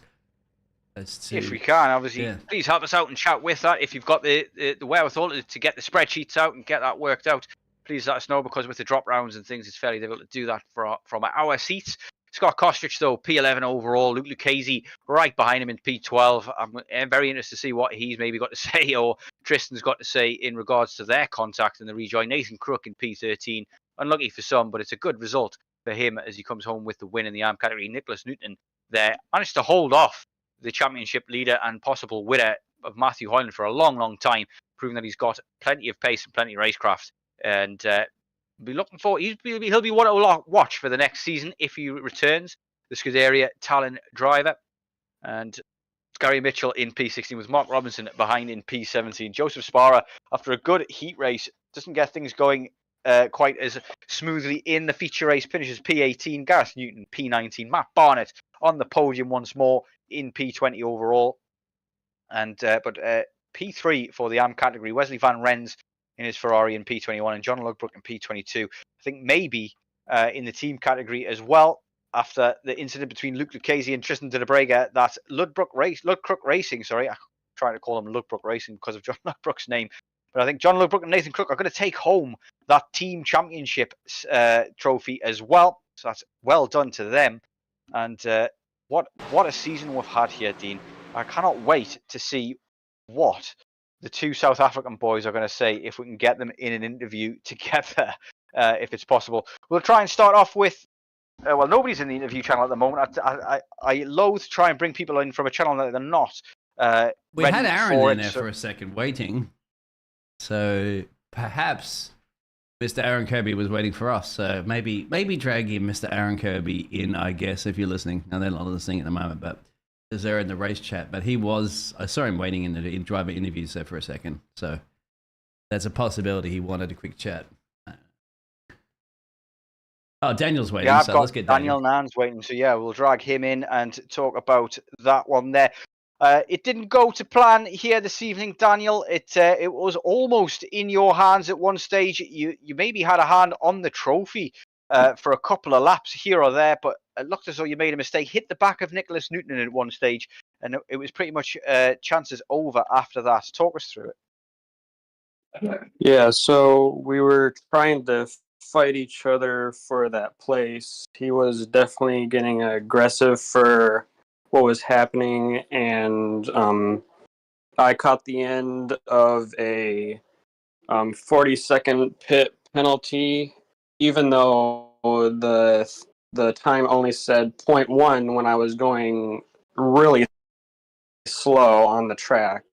If we can, obviously, please help us out and chat with that. If you've got the wherewithal to get the spreadsheets out and get that worked out, please let us know, because with the drop rounds and things, it's fairly difficult to do that from our seats. Scott Kostrich, though, P11 overall. Luke Lucchese right behind him in P12. I'm very interested to see what he's maybe got to say, or Tristan's got to say, in regards to their contact in the rejoin. Nathan Crook in P13. Unlucky for some, but it's a good result for him as he comes home with the win in the ARM category. Nicholas Newton there managed to hold off the championship leader and possible winner of Matthew Hoyland for a long, long time, proving that he's got plenty of pace and plenty of racecraft. And be looking for he'll be one to watch for the next season if he returns, the Scuderia Talon driver. And Gary Mitchell in P16 with Mark Robinson behind in P17. Joseph Sparra, after a good heat race, doesn't get things going quite as smoothly in the feature race, finishes P18. Gareth Newton P19. Matt Barnett on the podium once more in P20 overall. And but P3 for the AM category, Wesley Van Rens in his Ferrari in P21 and John Ludbrook in P22. I think maybe in the team category as well, after the incident between Luke Lucchese and Tristan de la Brega, that Ludbrook Racing, sorry, I'm trying to call him Ludbrook Racing because of John Ludbrook's name, but I think John Ludbrook and Nathan Crook are going to take home that team championship trophy as well. So that's well done to them. And what a season we've had here, Dean. I cannot wait to see what the two South African boys are going to say if we can get them in an interview together, if it's possible. We'll try and start off with, well, nobody's in the interview channel at the moment. I loathe to try and bring people in from a channel that they're not. We had Aaron in there for a second waiting. So perhaps Mr. Aaron Kirby was waiting for us. So maybe drag in Mr. Aaron Kirby in, I guess, if you're listening. Now, they're not listening at the moment, but they're in the race chat. But I saw him waiting in the driver interviews there for a second. So that's a possibility he wanted a quick chat. Oh, Daniel's waiting. Yeah, so let's get Daniel Nan's waiting. So yeah, we'll drag him in and talk about that one there. It didn't go to plan here this evening, Daniel. It was almost in your hands at one stage. You maybe had a hand on the trophy for a couple of laps here or there, but it looked as though you made a mistake. Hit the back of Nicholas Newton at one stage, and it was pretty much chances over after that. Talk us through it. Yeah, so we were trying to fight each other for that place. He was definitely getting aggressive for what was happening, and I caught the end of a 40-second pit penalty, even though the time only said 0.1 when I was going really slow on the track.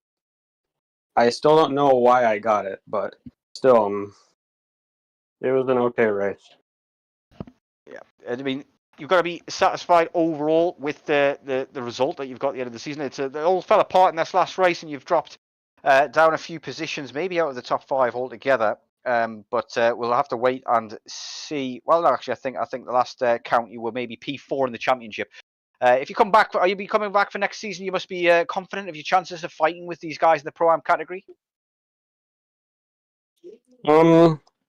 I still don't know why I got it, but still, it was an okay race. Yeah, I mean, you've got to be satisfied overall with the result that you've got at the end of the season. It all fell apart in this last race, and you've dropped down a few positions, maybe out of the top 5 altogether. But we'll have to wait and see. Well, no, actually, I think the last count you were maybe P4 in the championship. If you come back, are you coming back for next season? You must be confident of your chances of fighting with these guys in the Pro-Am category.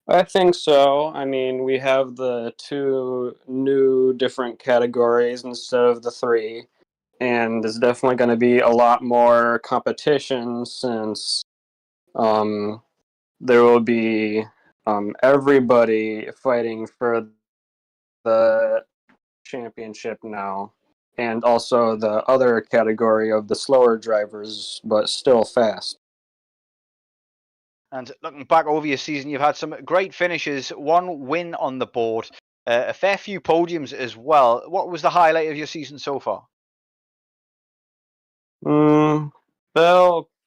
I think so. I mean, we have the 2 new different categories instead of the 3, and there's definitely going to be a lot more competition since there will be everybody fighting for the championship now, and also the other category of the slower drivers, but still fast. And looking back over your season, you've had some great finishes, 1 win on the board, a fair few podiums as well. What was the highlight of your season so far? Well,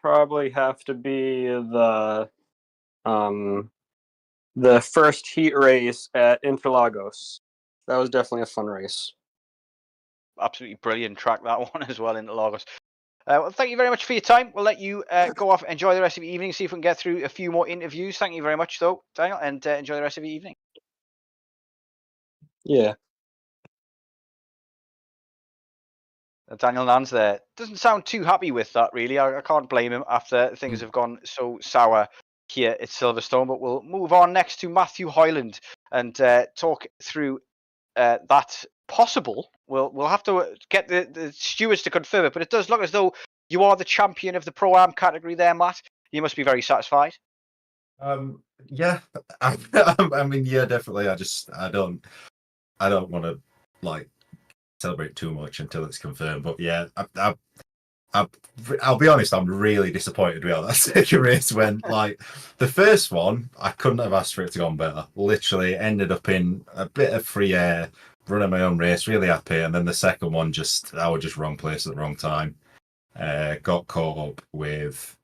probably have to be the first heat race at Interlagos. That was definitely a fun race. Absolutely brilliant track, that one as well, into Lagos. Well, thank you very much for your time. We'll let you go off, enjoy the rest of your evening, see if we can get through a few more interviews. Thank you very much, though, Daniel, and enjoy the rest of your evening. Yeah. Daniel Nans there doesn't sound too happy with that, really. I can't blame him after things have gone so sour here at Silverstone. But we'll move on next to Matthew Hoyland and talk through that possible. We'll have to get the stewards to confirm it, but it does look as though you are the champion of the Pro-Am category there, Matt. You must be very satisfied. Yeah, I mean, yeah, definitely. I don't want to like celebrate too much until it's confirmed. But yeah, I'll be honest, I'm really disappointed with how that second race went. Like the first one, I couldn't have asked for it to go on better. Literally ended up in a bit of free air, running my own race, really happy. And then the second one, I was just wrong place at the wrong time. Got caught up with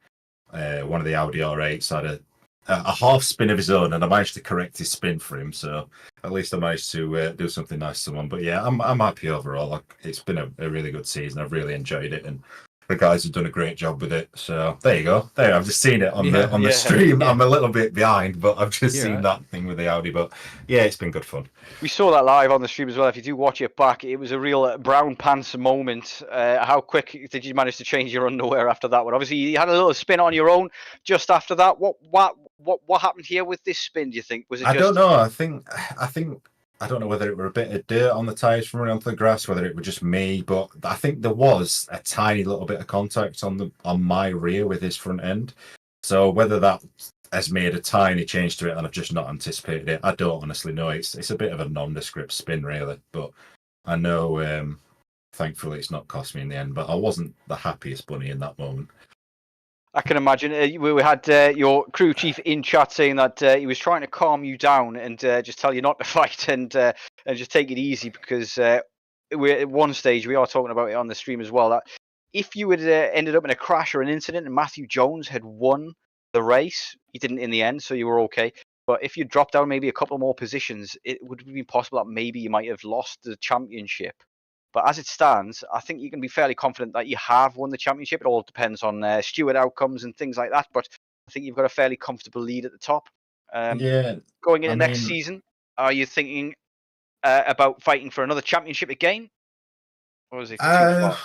one of the Audi R8s, had a half spin of his own, and I managed to correct his spin for him. So at least I managed to do something nice to someone. But yeah, I'm happy overall. It's been a really good season. I've really enjoyed it, and the guys have done a great job with it. So there you go. There, I've just seen it on the stream. Yeah. I'm a little bit behind, but I've just seen that thing with the Audi. But yeah, it's been good fun. We saw that live on the stream as well. If you do watch it back, it was a real brown pants moment. How quick did you manage to change your underwear after that one? Obviously, you had a little spin on your own just after that. What happened here with this spin? Do you think was it? I don't know. I think I don't know whether it were a bit of dirt on the tyres from running onto the grass, whether it was just me, but I think there was a tiny little bit of contact on my rear with his front end. So whether that has made a tiny change to it and I've just not anticipated it, I don't honestly know. It's a bit of a nondescript spin, really, but I know thankfully it's not cost me in the end, but I wasn't the happiest bunny in that moment. I can imagine. We had your crew chief in chat saying that he was trying to calm you down and just tell you not to fight and just take it easy, because we're at one stage, we are talking about it on the stream as well, that if you had ended up in a crash or an incident and Matthew Jones had won the race, he didn't in the end, so you were okay. But if you dropped down maybe a couple more positions, it would have been possible that maybe you might have lost the championship. But as it stands, I think you can be fairly confident that you have won the championship. It all depends on steward outcomes and things like that. But I think you've got a fairly comfortable lead at the top. Going into next season, are you thinking about fighting for another championship again? Or is it too far?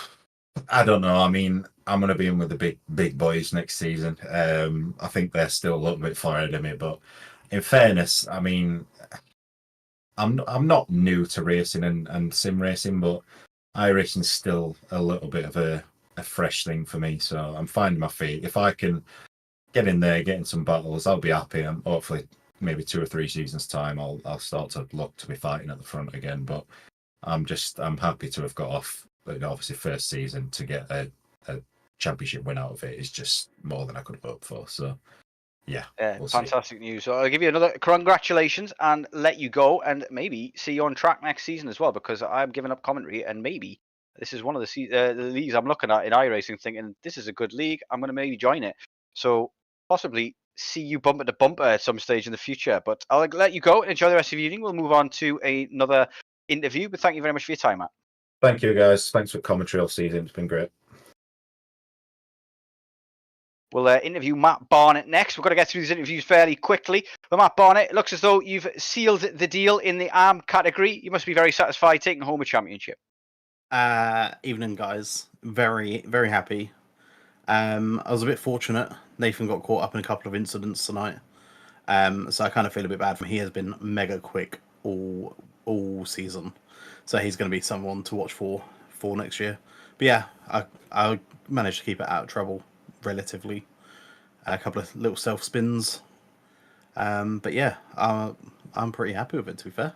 I don't know. I mean, I'm going to be in with the big boys next season. I think they're still a little bit far ahead of me. But in fairness, I mean, I'm not new to racing and sim racing, but iRacing is still a little bit of a fresh thing for me. So I'm finding my feet. If I can get in there, get in some battles, I'll be happy. And hopefully, maybe 2 or 3 seasons time, I'll start to look to be fighting at the front again. But I'm happy to have got off. But obviously, first season to get a championship win out of it is just more than I could have hoped for. So. Yeah, we'll fantastic news. So I'll give you another congratulations and let you go, and maybe see you on track next season as well, because I'm giving up commentary, and maybe this is one of the leagues I'm looking at in iRacing, thinking this is a good league. I'm going to maybe join it. So possibly see you bumper to bumper at some stage in the future. But I'll let you go and enjoy the rest of the evening. We'll move on to another interview. But thank you very much for your time, Matt. Thank you, guys. Thanks for commentary all season. It's been great. We'll interview Matt Barnett next. We've got to get through these interviews fairly quickly. But Matt Barnett, it looks as though you've sealed the deal in the ARM category. You must be very satisfied taking home a championship. Evening, guys. Very, very happy. I was a bit fortunate. Nathan got caught up in a couple of incidents tonight. So I kind of feel a bit bad for him. He has been mega quick all season. So he's going to be someone to watch for next year. But yeah, I managed to keep it out of trouble. Relatively, a couple of little self spins, but yeah, I'm pretty happy with it, to be fair.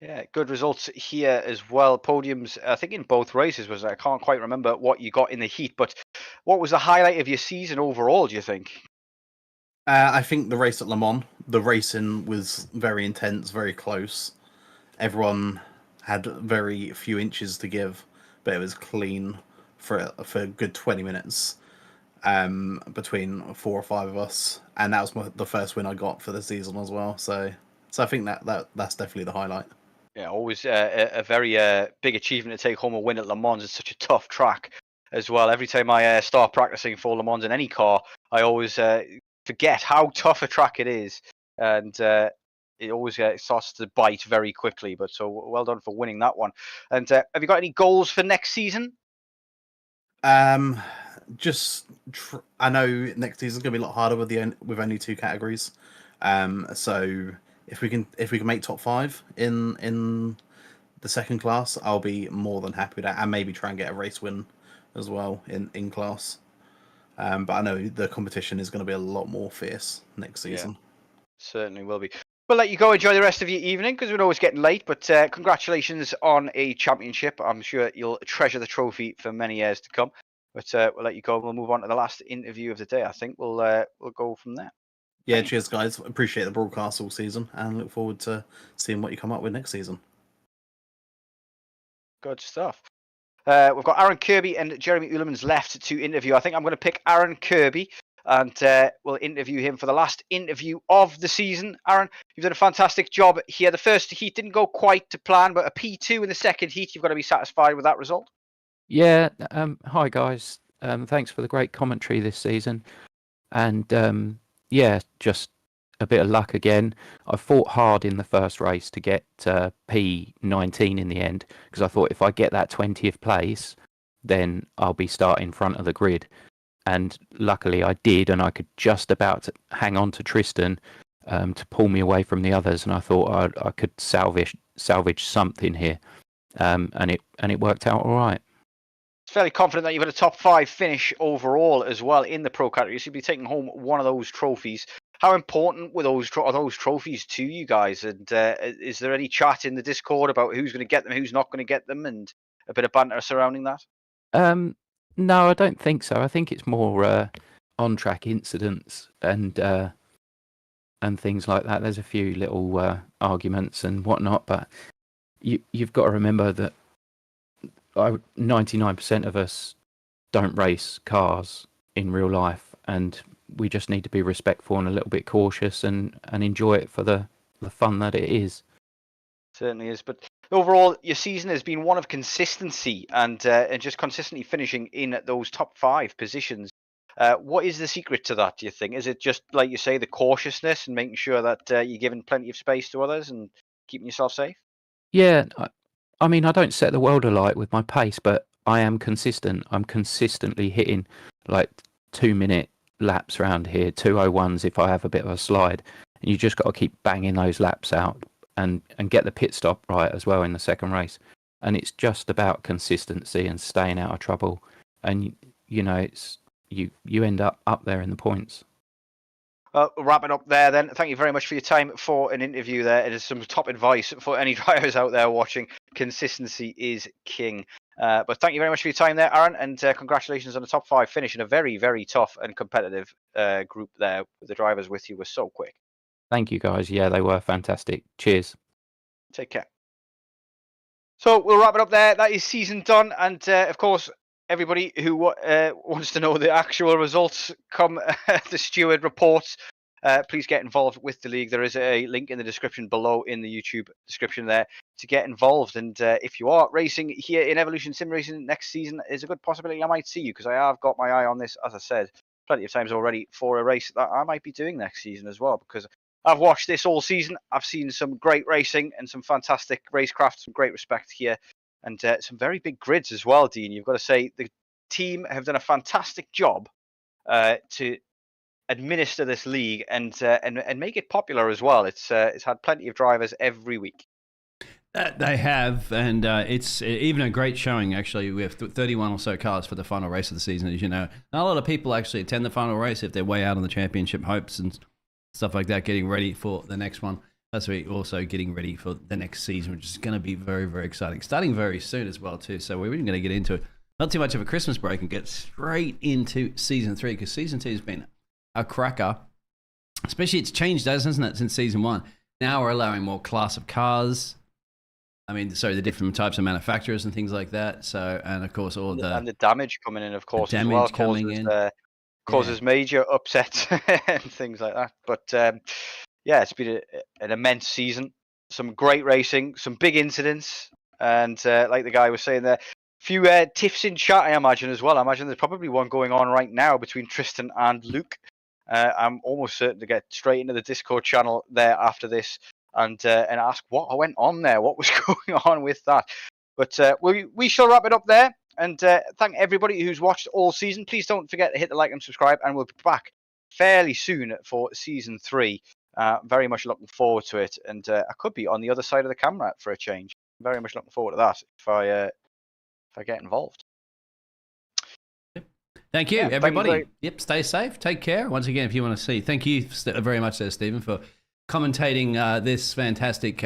Yeah, good results here as well. Podiums, I think in both races. I can't quite remember what you got in the heat, but what was the highlight of your season overall, do you think? I think the race at Le Mans. The racing was very intense, very close. Everyone had very few inches to give, but it was clean for a good 20 minutes. between 4 or 5 of us, and that was the first win I got for the season as well. So I think that's definitely the highlight. Yeah, always a very big achievement to take home a win at Le Mans. It's such a tough track as well. Every time I start practicing for Le Mans in any car, I always forget how tough a track it is, and it always starts to bite very quickly. But so well done for winning that one. And have you got any goals for next season? Just I know next season's gonna be a lot harder with only 2 categories. So if we can make top 5 in the second class, I'll be more than happy with that, and maybe try and get a race win as well in class. But I know the competition is going to be a lot more fierce next season. Yeah, certainly will be. We'll let you go enjoy the rest of your evening because we know it's getting late. But congratulations on a championship. I'm sure you'll treasure the trophy for many years to come. But we'll let you go. We'll move on to the last interview of the day. I think we'll go from there. Yeah, cheers, guys. Appreciate the broadcast all season, and look forward to seeing what you come up with next season. Good stuff. We've got Aaron Kirby and Jeremy Ulemans left to interview. I think I'm going to pick Aaron Kirby, and we'll interview him for the last interview of the season. Aaron, you've done a fantastic job here. The first heat didn't go quite to plan, but a P2 in the second heat, you've got to be satisfied with that result. Yeah. Hi, guys. Thanks for the great commentary this season. And yeah, just a bit of luck again. I fought hard in the first race to get P19 in the end, because I thought if I get that 20th place, then I'll be starting front of the grid. And luckily I did, and I could just about hang on to Tristan to pull me away from the others, and I thought I could salvage something here, and it worked out all right. Fairly confident that you've had a top 5 finish overall as well in the pro category. So you'll be taking home one of those trophies. How important were those trophies to you guys? And is there any chat in the Discord about who's going to get them, who's not going to get them, and a bit of banter surrounding that? No, I don't think so. I think it's more on-track incidents and things like that. There's a few little arguments and whatnot, but you've got to remember that 99% of us don't race cars in real life, and we just need to be respectful and a little bit cautious and enjoy it for the fun that it is. Certainly is. But overall, your season has been one of consistency and just consistently finishing in those top 5 positions. What is the secret to that, do you think? Is it just, like you say, the cautiousness and making sure that you're giving plenty of space to others and keeping yourself safe? Yeah, I mean, I don't set the world alight with my pace, but I am consistent. I'm consistently hitting like 2-minute laps around here, 2:01s if I have a bit of a slide. And you just got to keep banging those laps out and get the pit stop right as well in the second race. And it's just about consistency and staying out of trouble. And, you know, it's you end up there in the points. Well, we'll wrap it up there then. Thank you very much for your time for an interview there. It is some top advice for any drivers out there watching. Consistency is king. But thank you very much for your time there, Aaron, and congratulations on the top 5 finish in a very, very tough and competitive group there. The drivers with you were so quick. Thank you, guys. Yeah, they were fantastic. Cheers. Take care. So we'll wrap it up there. That is season done. And of course, everybody who wants to know the actual results come the steward reports, please get involved with the league. There is a link in the description below in the YouTube description there to get involved. And if you are racing here in Evolution Sim Racing next season, is a good possibility I might see you, because I have got my eye on this, as I said, plenty of times already, for a race that I might be doing next season as well, because I've watched this all season. I've seen some great racing and some fantastic racecraft, some great respect here, and some very big grids as well, Dean. You've got to say the team have done a fantastic job to administer this league and make it popular as well. It's had plenty of drivers every week. They have, and it's even a great showing, actually. We have 31 or so cars for the final race of the season, as you know. Not a lot of people actually attend the final race if they're way out on the championship hopes and stuff like that, getting ready for the next one. That's also getting ready for the next season, which is going to be very, very exciting. Starting very soon as well, too. So we're even going to get into it. Not too much of a Christmas break and get straight into Season 3, because Season 2 has been a cracker. Especially it's changed, hasn't it, since Season 1. Now we're allowing more class of cars. I mean, sorry, the different types of manufacturers and things like that. So, and of course, all the... And the damage coming in, of course, the as damage well. coming in. causes major upsets and things like that. But yeah, it's been an immense season. Some great racing, some big incidents, and like the guy was saying there, few tiffs in chat, I imagine, as well. I imagine there's probably one going on right now between Tristan and Luke. I'm almost certain to get straight into the Discord channel there after this and ask what went on there, what was going on with that. But we shall wrap it up there. And thank everybody who's watched all season. Please don't forget to hit the like and subscribe, and we'll be back fairly soon for season 3. Very much looking forward to it, and I could be on the other side of the camera for a change. Very much looking forward to that if I get involved. Thank you, Yeah, everybody. thank you Stay safe. Take care. Once again, if you want to see, thank you very much there, Stephen, for commentating this fantastic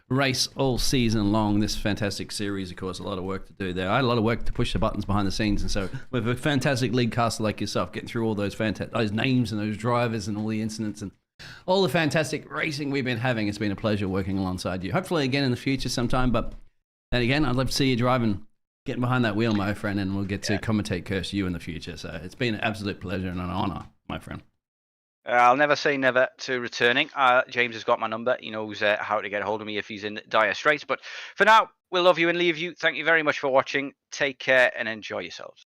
race all season long. This fantastic series, of course, a lot of work to do there. I had a lot of work to push the buttons behind the scenes, and so with a fantastic league caster like yourself, getting through all those those names and those drivers and all the incidents and all the fantastic racing we've been having, it's been a pleasure working alongside you. Hopefully again in the future sometime, but then again, I'd love to see you driving, getting behind that wheel, my friend, and we'll get to commentate Curse you in the future. So it's been an absolute pleasure and an honor, my friend. I'll never say never to returning. James has got my number. He knows how to get a hold of me if he's in dire straits. But for now, we'll love you and leave you. Thank you very much for watching. Take care and enjoy yourselves.